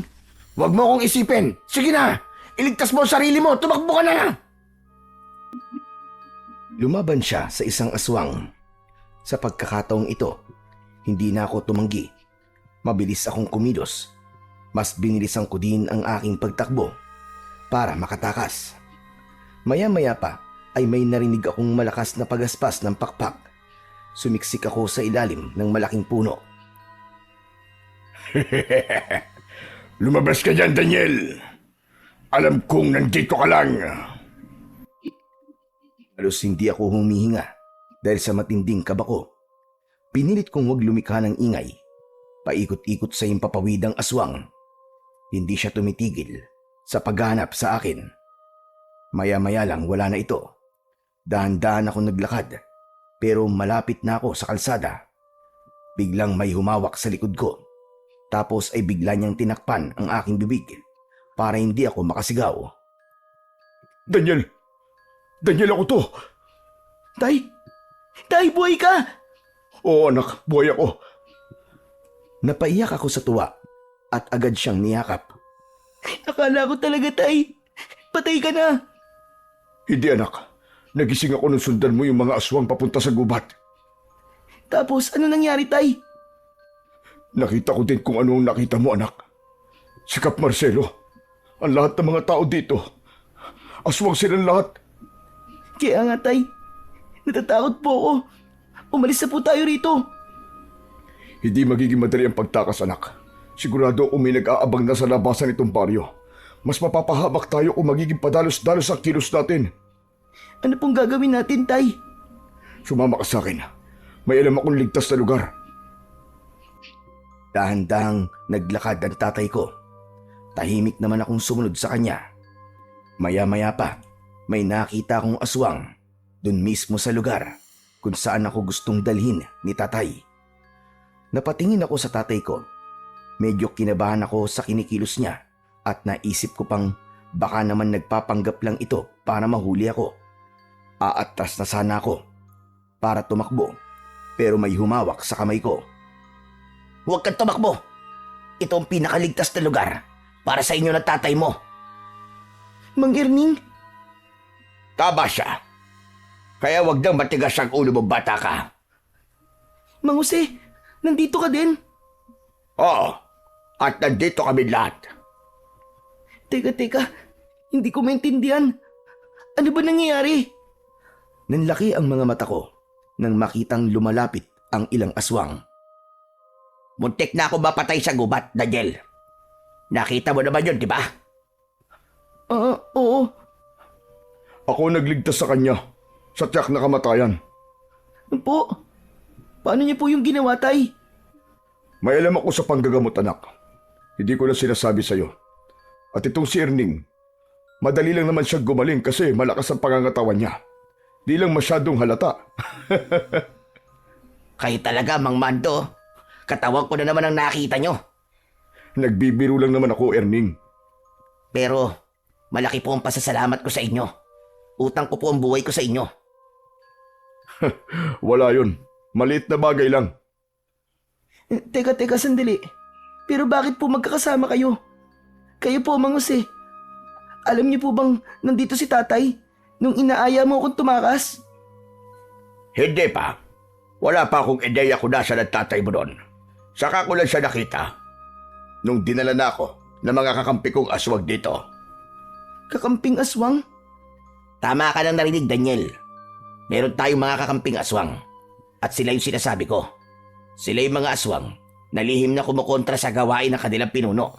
Huwag mo akong isipin. Sige na, iligtas mo ang sarili mo. Tumakbo ka na! Lumaban siya sa isang aswang. Sa pagkakataong ito, hindi na ako tumanggi. Mabilis akong kumilos. Mas binilisan ko din ang aking pagtakbo para makatakas. Maya-maya pa ay may narinig akong malakas na pagaspas ng pakpak. Sumiksik ako sa ilalim ng malaking puno. Lumabas ka dyan, Daniel. Alam kong nandito ka lang. Halos hindi ako humihinga dahil sa matinding kaba ko. Pinilit kong huwag lumikha ng ingay. Paikot-ikot sa impapawidang aswang. Hindi siya tumitigil sa paghanap sa akin. Maya-maya lang wala na ito. Dahan-dahan ako naglakad pero malapit na ako sa kalsada. Biglang may humawak sa likod ko. Tapos ay bigla niyang tinakpan ang aking bibig para hindi ako makasigaw. Daniel! Daniel, ako to! Tay, buhay ka! Oo, anak, buhay ako. Napaiyak ako sa tuwa at agad siyang niyakap. Akala ko talaga, Tay. Patay ka na. Hindi, anak. Nagising ako nung sundan mo yung mga aswang papunta sa gubat. Tapos, ano nangyari, Tay? Nakita ko din kung ano ang nakita mo, anak. Si Kap Marcelo. Ang lahat ng mga tao dito. Aswang silang lahat. Kaya nga, Tay. Natatakot po ako. Umalis na po tayo rito. Hindi magiging madali ang pagtakas, anak. Sigurado kung may nag-aabang na sa labasan itong baryo. Mas mapapahabak tayo kung magiging padalos-dalos ang kilos natin. Ano pong gagawin natin, Tay? Sumama ka sa akin. May alam akong ligtas na lugar. Dahan-dahang naglakad ang tatay ko. Tahimik naman akong sumunod sa kanya. Maya-maya pa, may nakita akong aswang dun mismo sa lugar kung saan ako gustong dalhin ni tatay. Napatingin ako sa tatay ko. Medyo kinabahan ako sa kinikilos niya at naisip ko pang baka naman nagpapanggap lang ito para mahuli ako. Aatras na sana ako para tumakbo pero may humawak sa kamay ko. Huwag kang tumakbo. Ito ang pinakaligtas na lugar para sa inyo na tatay mo. Mang Erning? Tama siya. Kaya huwag nang matigas ang ulo mo, bata ka. Mang Jose, nandito ka din? Oo, at nandito kami lahat. Teka. Hindi ko maintindihan. Ano ba nangyayari? Nanlaki ang mga mata ko nang makitang lumalapit ang ilang aswang. Muntik na ako mapatay sa gubat, Daniel. Nakita mo naman yun, di ba? Oo. Ako nagligtas sa kanya sa tiyak na kamatayan. Po, paano niyo po yung ginawa, Tay? May alam ako sa panggagamot, anak. Hindi ko na sinasabi sa'yo. At itong si Erning, madali lang naman siya gumaling kasi malakas ang pangangatawan niya. Di lang masyadong halata. Kayo talaga, Mang Mando. Katawan ko na naman ang nakita nyo. Nagbibiro lang naman ako, Erning. Pero malaki po ang pasasalamat ko sa inyo. Utang ko po ang buhay ko sa inyo. Wala yun. Maliit na bagay lang. Teka, sandali. Pero bakit po magkakasama kayo? Kayo po, Mang Jose. Alam niyo po bang nandito si tatay nung inaaya mo akong tumakas? Hindi pa. Wala pa akong ideya kung nasa ng tatay mo doon. Saka ko lang siya nakita nung dinala na ako ng mga kakampi kong aswag dito. Kakamping aswang? Tama ka nang narinig, Daniel. Meron tayong mga kakamping aswang. At sila yung sinasabi ko. Sila yung mga aswang na lihim na kumukontra sa gawain ng kanilang pinuno.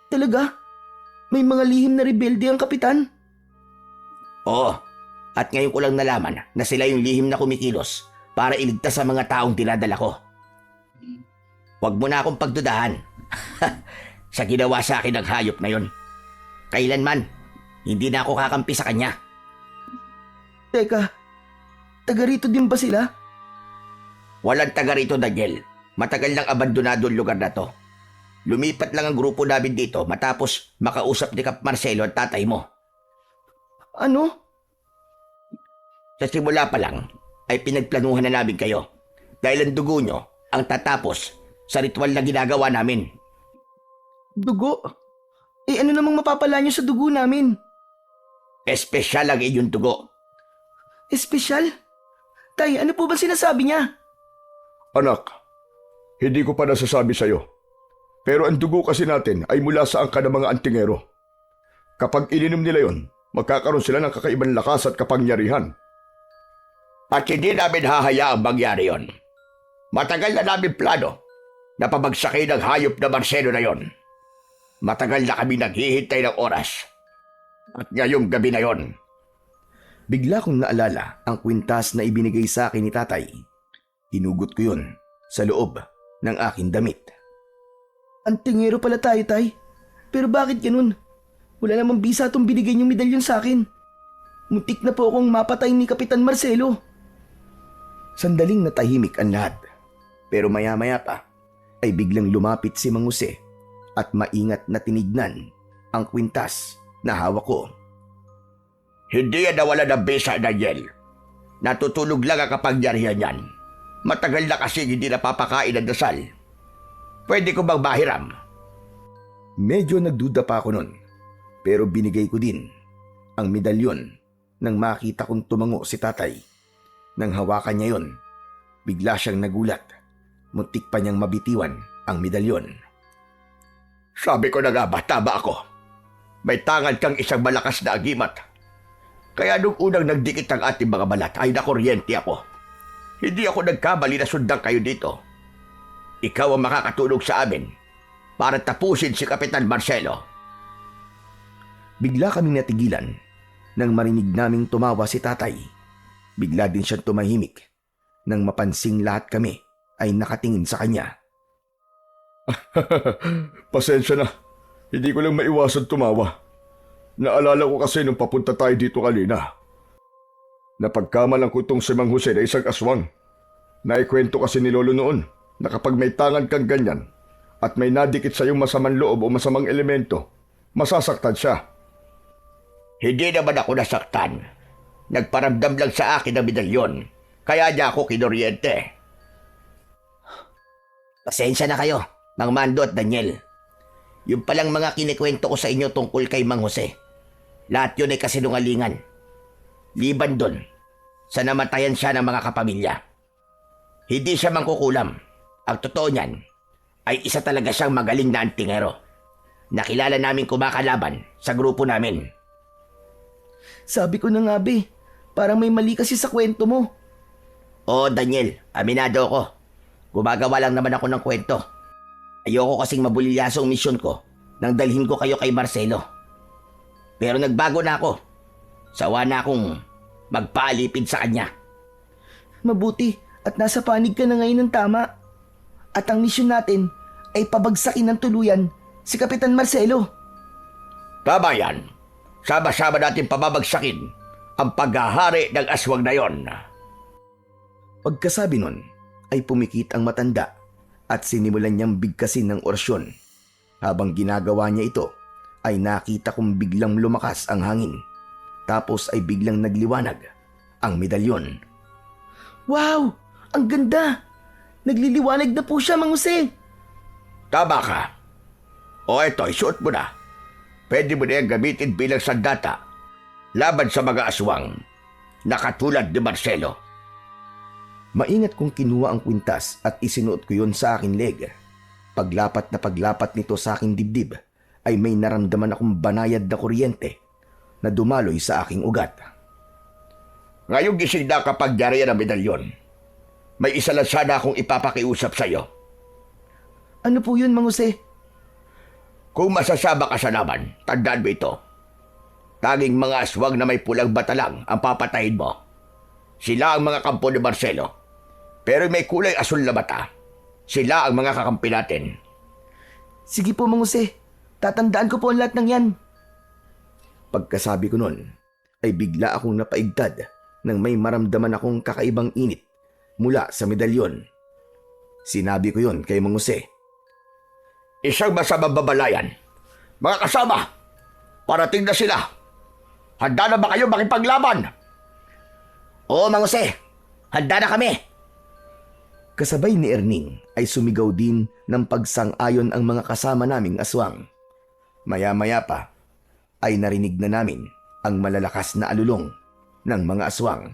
Talaga? May mga lihim na rebelde ang kapitan? Oo. At ngayon ko lang nalaman na sila yung lihim na kumikilos para iligtas sa mga taong dinadala ko. Huwag mo na akong pagdudahan. Sa ginawa sa akin ng hayop na yon. Kailanman, hindi na ako kakampi sa kanya. Teka, taga rito din ba sila? Walang taga rito, Daniel. Matagal nang abandonado ang lugar na to. Lumipat lang ang grupo namin dito matapos makausap ni Kap Marcelo at tatay mo. Ano? Sa simula pa lang ay pinagplanuhan na namin kayo dahil ang dugo nyo ang tatapos sa ritual na ginagawa namin. Dugo? Eh ano namang mapapala niyo sa dugo namin? Espesyal ang inyong dugo. Espesyal? Tay, ano po ba sinasabi niya? Anak, hindi ko pa nasasabi sa'yo. Pero ang dugo kasi natin ay mula sa angka ng mga antingero. Kapag ininom nila yon, magkakaroon sila ng kakaibang lakas at kapangyarihan. At hindi namin hahayaang mangyari yon. Matagal na namin plano na pabagsakin ang hayop na Marcelo na yon. Matagal na kami naghihintay ng oras. At ngayong gabi na yon. Bigla kong naalala ang kwintas na ibinigay sa akin ni tatay. Hinugot ko yun sa loob ng aking damit. Antingero pala tayo, tay. Pero bakit ganun? Wala namang bisa itong binigay niyong medalyon sa akin. Muntik na po akong mapatay ni Kapitan Marcelo. Sandaling natahimik ang lahat. Pero maya-maya pa ay biglang lumapit si Mang Jose at maingat na tinignan ang kwintas na hawak ko. Hindi yan nawala ng bisa, Daniel. Natutulog lang ang kapangyarihan yan. Matagal na kasi hindi napapakain ng dasal. Pwede ko bang mahiram? Medyo nagduda pa ako nun, pero binigay ko din ang medalyon nang makita kong tumango si tatay. Nang hawakan niya yon, bigla siyang nagulat. Muntik pa niyang mabitiwan ang medalyon. Sabi ko na nga ba, tama ako. May tangan kang isang malakas na agimat. Kaya nung unang nagdikit ang ating mga balat ay nakuryente ako. Hindi ako nagkamali na sundan kayo dito. Ikaw ang makakatulog sa amin para tapusin si Kapitan Marcelo. Bigla kaming natigilan nang marinig naming tumawa si tatay. Bigla din siyang tumahimik nang mapansing lahat kami ay nakatingin sa kanya. Pasensya na. Hindi ko lang maiwasan tumawa. Naalala ko kasi nung papunta tayo dito kanina. Napagkamalang ko itong si Mang Jose na isang aswang. Naikwento kasi ni Lolo noon na kapag may tangan kang ganyan at may nadikit sa iyong masamang loob o masamang elemento, masasaktan siya. Hindi naman ako nasaktan. Nagparamdam lang sa akin ang medalyon. Kaya niya ako kinuryente. Pasensya na kayo, Mang Mando at Daniel. Yung palang mga kinikwento ko sa inyo tungkol kay Mang Jose. Lahat yun ay kasinungalingan. Liban dun, sa namatayan siya ng mga kapamilya. Hindi siya mangkukulam. Ang totoo niyan ay isa talaga siyang magaling na antingero. Nakilala namin kumakalaban sa grupo namin. Sabi ko na nga, be. Parang may mali kasi sa kwento mo. Oo, Daniel, aminado ako. Gumagawa lang naman ako ng kwento. Ayoko kasing mabulilyaso ang misyon ko nang dalhin ko kayo kay Marcelo. Pero nagbago na ako. Sawa na akong magpaalipid sa kanya. Mabuti at nasa panig ka na ngayon ng tama. At ang misyon natin ay pabagsakin ng tuluyan si Kapitan Marcelo. Tama yan. Sama-sama natin pababagsakin ang paghahari ng aswang na yon. Pagkasabi nun ay pumikit ang matanda at sinimulan niyang bigkasin ng orasyon. Habang ginagawa niya ito, ay nakita kong biglang lumakas ang hangin. Tapos ay biglang nagliwanag ang medalyon. Wow! Ang ganda! Nagliliwanag na po siya, Mang Jose. Tama ka. O eto, isuot mo na. Pwede mo na yung gamitin bilang sandata laban sa mga aswang na katulad ni Marcelo. Maingat kong kinuha ang kwintas at isinuot ko yon sa aking leg. Paglapat na paglapat nito sa aking dibdib, ay may naramdaman akong banayad na kuryente na dumaloy sa aking ugat. Ngayong gising na kapangyarihan ng medalyon, may isa lang sana akong ipapakiusap sa iyo. Ano po yun, Mang Jose? Kung masasama ka sa laban, tandaan mo ito. Tanging mga aswang na may pulang bata lang ang papatayin mo. Sila ang mga kampo ni Marcelo. Pero may kulay asul na mata. Sila ang mga kakampi natin. Sige po, Mang Jose. Tatandaan ko po ang lahat ng yan. Pagkasabi ko nun, ay bigla akong napaigtad nang may maramdaman akong kakaibang init mula sa medalyon. Sinabi ko yon kay Mang Jose. Isang masamang babalayan. Mga kasama, parating na sila. Handa na ba kayo makipaglaban? Oo, Mang Jose. Handa na kami. Kasabay ni Erning ay sumigaw din ng pagsang-ayon ang mga kasama naming aswang. Maya-maya pa ay narinig na namin ang malalakas na alulong ng mga aswang.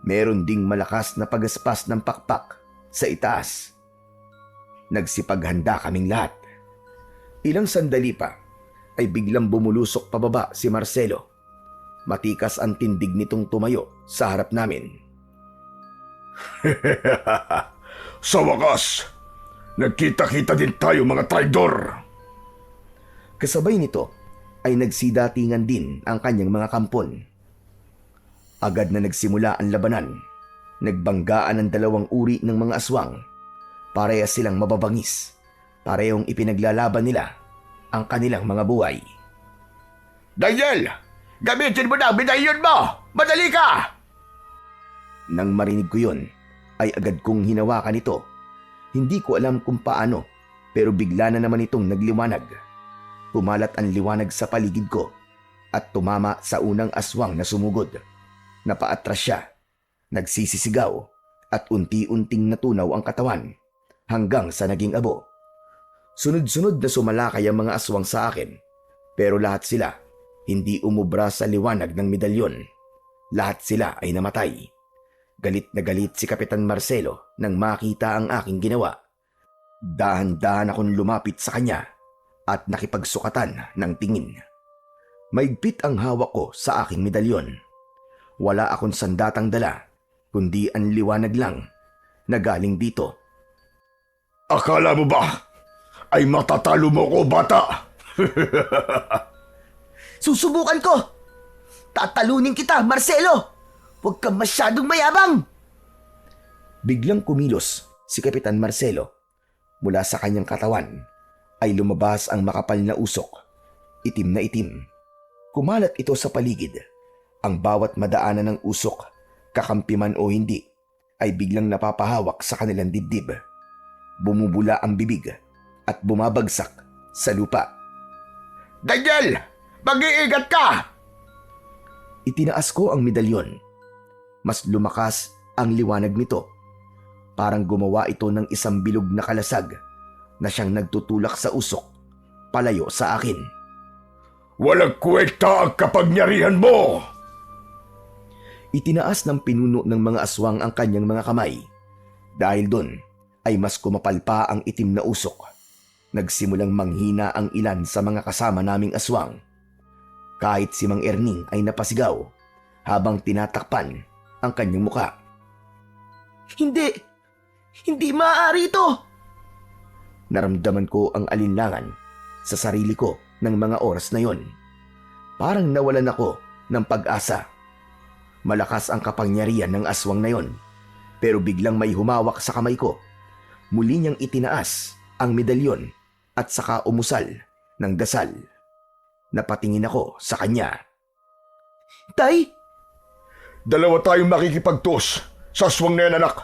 Meron ding malakas na pagaspas ng pakpak sa itaas. Nagsipaghanda kaming lahat. Ilang sandali pa ay biglang bumulusok pababa si Marcelo. Matikas ang tindig nitong tumayo sa harap namin. Sa wakas, nagkita-kita din tayo mga traidor. Kasabay nito ay nagsidatingan din ang kanyang mga kampon. Agad na nagsimula ang labanan. Nagbanggaan ang dalawang uri ng mga aswang. Parehas silang mababangis. Parehong ipinaglalaban nila ang kanilang mga buhay. Daniel, gamitin mo na ang medalyon mo! Madali ka! Nang marinig ko yun, ay agad kong hinawakan ito. Hindi ko alam kung paano, pero bigla na naman itong nagliwanag. Pumalat ang liwanag sa paligid ko at tumama sa unang aswang na sumugod. Napaatras siya, nagsisisigaw at unti-unting natunaw ang katawan hanggang sa naging abo. Sunod-sunod na sumalakay ang mga aswang sa akin, pero lahat sila hindi umubra sa liwanag ng medalyon. Lahat sila ay namatay. Galit na galit si Kapitan Marcelo nang makita ang aking ginawa. Dahan-dahan akong lumapit sa kanya at nakipagsukatan ng tingin. Maigpit ang hawak ko sa aking medalyon. Wala akong sandatang dala, kundi ang liwanag lang na galing dito. Akala mo ba ay matatalo mo ko, bata? Susubukan ko! Tatalunin kita, Marcelo! Huwag kang masyadong mayabang! Biglang kumilos si Kapitan Marcelo. Mula sa kanyang katawan ay lumabas ang makapal na usok, itim na itim. Kumalat ito sa paligid. Ang bawat madaanan ng usok, kakampi man o hindi, ay biglang napapahawak sa kanilang dibdib. Bumubula ang bibig at bumabagsak sa lupa. Daniel, mag-iingat ka! Itinaas ko ang medalyon. Mas lumakas ang liwanag nito. Parang gumawa ito ng isang bilog na kalasag na siyang nagtutulak sa usok, palayo sa akin. Walang kwenta ang kapangyarihan mo! Itinaas ng pinuno ng mga aswang ang kanyang mga kamay. Dahil doon ay mas kumapal pa ang itim na usok. Nagsimulang manghina ang ilan sa mga kasama naming aswang. Kahit si Mang Erning ay napasigaw habang tinatakpan ang kanyang muka. Hindi! Hindi maaari ito! Naramdaman ko ang alinlangan sa sarili ko ng mga oras na yon. Parang nawalan ako ng pag-asa. Malakas ang kapangyarihan ng aswang na yon, pero biglang may humawak sa kamay ko. Muli niyang itinaas ang medalyon at saka umusal ng dasal. Napatingin ako sa kanya. Tay! Dalawa tayong makikipagtos sa aswang na yan, anak.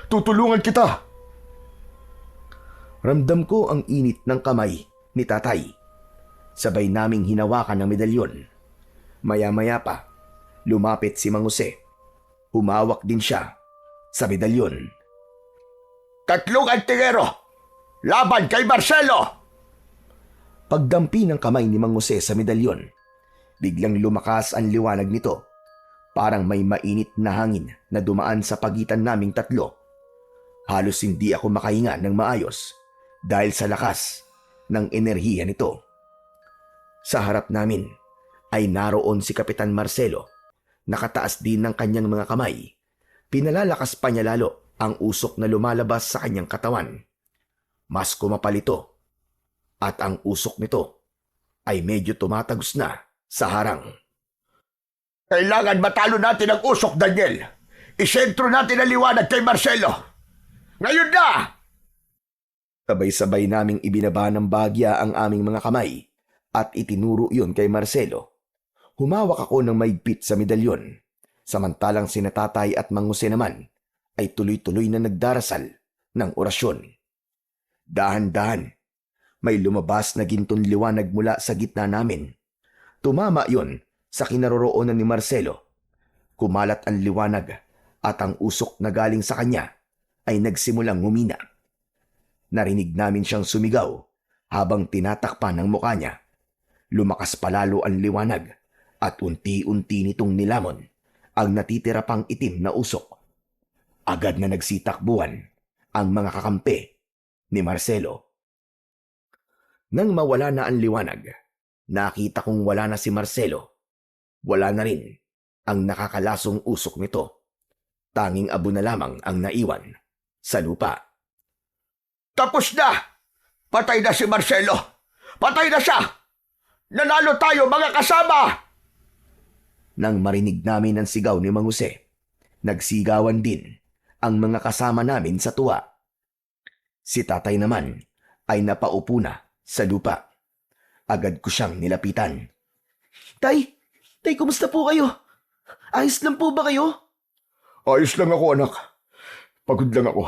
Tutulungan kita. Ramdam ko ang init ng kamay ni tatay. Sabay naming hinawakan ng medalyon. Maya-maya pa, lumapit si Mang Jose. Humawak din siya sa medalyon. Tatlong antingero! Laban kay Marcelo! Pagdampi ng kamay ni Mang Jose sa medalyon, biglang lumakas ang liwanag nito. Parang may mainit na hangin na dumaan sa pagitan naming tatlo. Halos hindi ako makahinga ng maayos dahil sa lakas ng enerhiya nito. Sa harap namin ay naroon si Kapitan Marcelo. Nakataas din ng kanyang mga kamay. Pinalalakas pa niya lalo ang usok na lumalabas sa kanyang katawan. Mas kumapal ito at ang usok nito ay medyo tumatagos na sa harang. Kailangan matalo natin ang usok, Daniel. Isentro natin ang liwanag kay Marcelo. Ngayon na! Sabay-sabay naming ibinaba ng bagya ang aming mga kamay at itinuro yun kay Marcelo. Humawak ako ng maigpit sa medalyon, samantalang sina Tatay at Mang Jose naman ay tuloy-tuloy na nagdarasal ng orasyon. Dahan-dahan, may lumabas na gintong liwanag mula sa gitna namin. Tumama yon sa kinaroroonan ni Marcelo. Kumalat ang liwanag at ang usok na galing sa kanya ay nagsimulang humina. Narinig namin siyang sumigaw habang tinatakpan ng mukha niya. Lumakas palalo ang liwanag at unti-unti nitong nilamon ang natitira pang itim na usok. Agad na nagsitakbuhan ang mga kakampi ni Marcelo. Nang mawala na ang liwanag, nakita kong wala na si Marcelo. Wala na rin ang nakakalasong usok nito. Tanging abo na lamang ang naiwan sa lupa. Tapos na! Patay na si Marcelo! Patay na siya! Nanalo tayo, mga kasama! Nang marinig namin ang sigaw ni Mang Jose, nagsigawan din ang mga kasama namin sa tuwa. Si tatay naman ay napaupo na sa lupa. Agad ko siyang nilapitan. Tay, kumusta po kayo? Ayos lang po ba kayo? Ayos lang ako, anak. Pagod lang ako.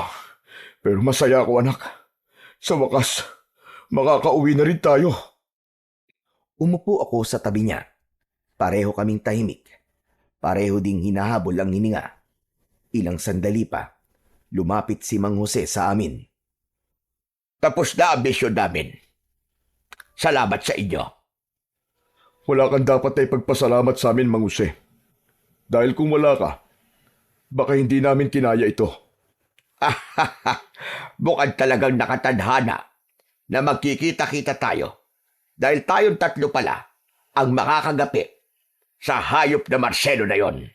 Pero masaya ako, anak. Sa wakas, makakauwi na rin tayo. Umupo ako sa tabi niya. Pareho kaming tahimik. Pareho ding hinahabol ang hininga. Ilang sandali pa, lumapit si Mang Jose sa amin. Tapos na ang misyon namin. Salamat sa inyo. Wala kang dapat ay pagpasalamat sa amin, Mang Jose. Dahil kung wala ka, baka hindi namin kinaya ito. Mukhang talagang nakatadhana na magkikita-kita tayo dahil tayong tatlo pala ang makakagapi sa hayop na Marcelo na yon.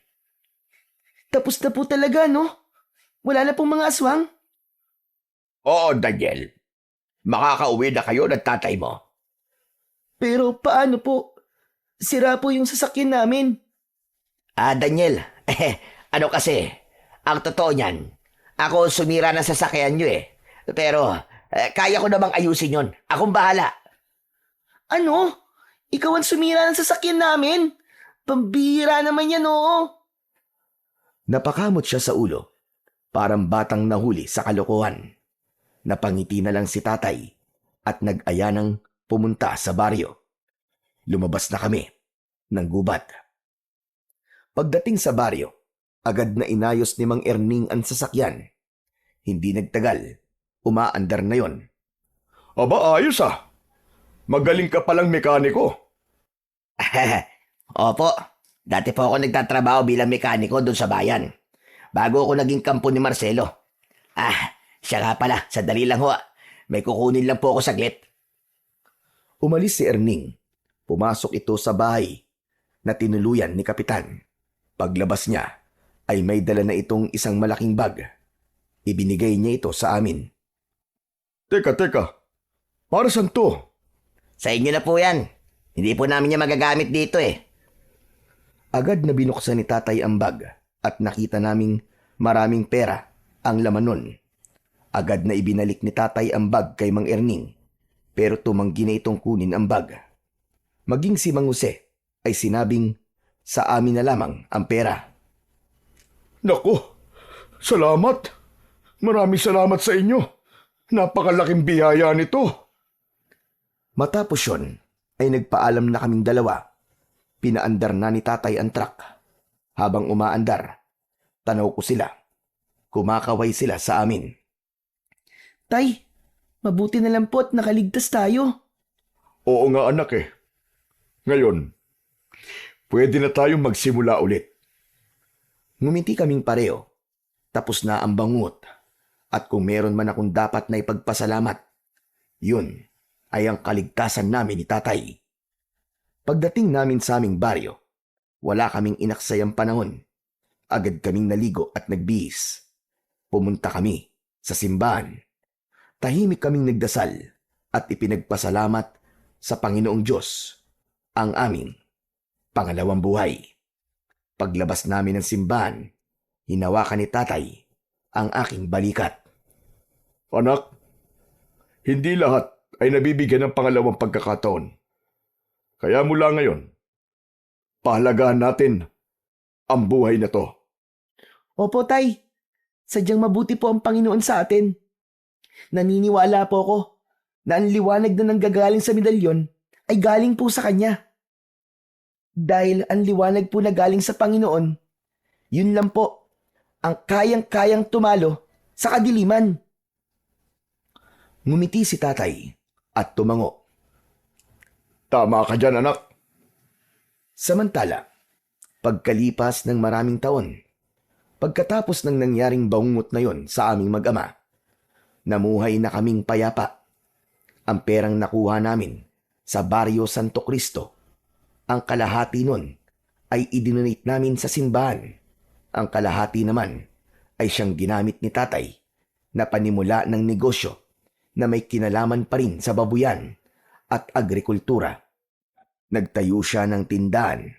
Tapos na po talaga, no? Wala na pong mga aswang? Oo, Daniel. Makakauwi na kayo ng tatay mo. Pero paano po? Sira po yung sasakyan namin. Daniel, ano kasi, ang totoo niyan, ako sumira ng sasakyan nyo eh. Pero, kaya ko namang ayusin yon. Akong bahala. Ano? Ikaw ang sumira ng sasakyan namin? Pambihira naman yan, oo. Napakamot siya sa ulo. Parang batang nahuli sa kalokohan. Napangiti na lang si tatay at nag-aya ng pumunta sa baryo. Lumabas na kami ng gubat. Pagdating sa baryo, agad na inayos ni Mang Erning ang sasakyan. Hindi nagtagal, umaandar na yon. Aba, ayos ah. Magaling ka palang mekaniko. Opo, dati po ako nagtatrabaho bilang mekaniko doon sa bayan. Bago ako naging kampo ni Marcelo. Siya nga pala, sandali lang ho. May kukunin lang po ako saglit. Umalis si Erning. Pumasok ito sa bahay na tinuluyan ni Kapitan. Paglabas niya ay may dala na itong isang malaking bag. Ibinigay niya ito sa amin. Teka. Para saan to? Sa inyo na po yan. Hindi po namin niya magagamit dito eh. Agad na binuksan ni tatay ang bag at nakita naming maraming pera ang laman nun. Agad na ibinalik ni tatay ang bag kay Mang Erning, pero tumanggi na itong kunin ang bag. Maging si Mang Jose ay sinabing sa amin na lamang ang pera. Naku, salamat. Maraming salamat sa inyo. Napakalaking biyaya nito. Matapos yun, ay nagpaalam na kaming dalawa. Pinaandar na ni tatay ang truck. Habang umaandar, tanaw ko sila. Kumakaway sila sa amin. Tay, mabuti na lang po at nakaligtas tayo. Oo nga anak eh. Ngayon, pwede na tayong magsimula ulit. Ngumiti kaming pareho. Tapos na ang bangungot. At kung meron man akong dapat na ipagpasalamat, yun ay ang kaligtasan namin ni tatay. Pagdating namin sa aming baryo, wala kaming inaksayang panahon. Agad kaming naligo at nagbihis. Pumunta kami sa simbahan. Tahimik kaming nagdasal at ipinagpasalamat sa Panginoong Diyos ang aming pangalawang buhay. Paglabas namin ng simbahan, hinawakan ni tatay ang aking balikat. Anak, hindi lahat ay nabibigyan ng pangalawang pagkakataon. Kaya mula ngayon, pahalagahan natin ang buhay na to. Opo, Tay. Sadyang mabuti po ang Panginoon sa atin. Naniniwala po ako na ang liwanag na nanggagaling sa medalyon ay galing po sa Kanya. Dahil ang liwanag po na galing sa Panginoon, yun lang po ang kayang-kayang tumalo sa kadiliman. Ngumiti si tatay at tumango. Tama ka dyan, anak. Samantala, pagkalipas ng maraming taon, pagkatapos ng nangyaring bangungot na yon sa aming mag-ama, namuhay na kaming payapa. Ang perang nakuha namin sa Baryo Santo Cristo, ang kalahati nun ay idinonate namin sa simbahan. Ang kalahati naman ay siyang ginamit ni tatay na panimula ng negosyo na may kinalaman pa rin sa babuyan at agrikultura. Nagtayo siya ng tindahan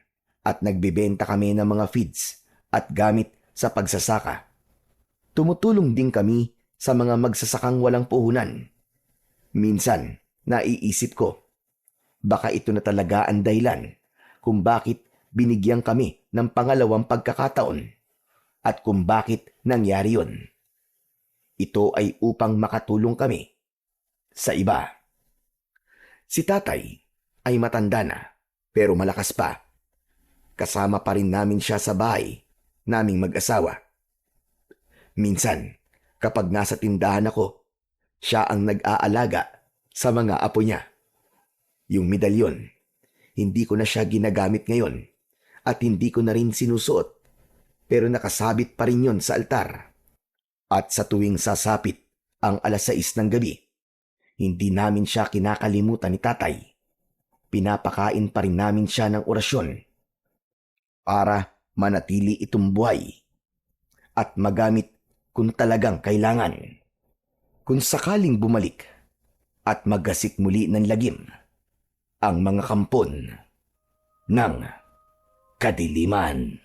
at nagbibenta kami ng mga feeds at gamit sa pagsasaka. Tumutulong din kami sa mga magsasakang walang puhunan. Minsan, naiisip ko, baka ito na talaga ang dahilan kung bakit binigyan kami ng pangalawang pagkakataon at kung bakit nangyari yun. Ito ay upang makatulong kami sa iba. Si tatay ay matanda na pero malakas pa. Kasama pa rin namin siya sa bahay naming mag-asawa. Minsan, kapag nasa tindahan ako, siya ang nag-aalaga sa mga apo niya. Yung medalyon, hindi ko na siya ginagamit ngayon at hindi ko na rin sinusuot, pero nakasabit pa rin yon sa altar. At sa tuwing sasapit ang 6:00 ng gabi, hindi namin siya kinakalimutan ni tatay. Pinapakain pa rin namin siya ng orasyon para manatili itong buhay at magamit kung talagang kailangan. Kung sakaling bumalik at maggasik muli ng lagim ang mga kampon ng kadiliman.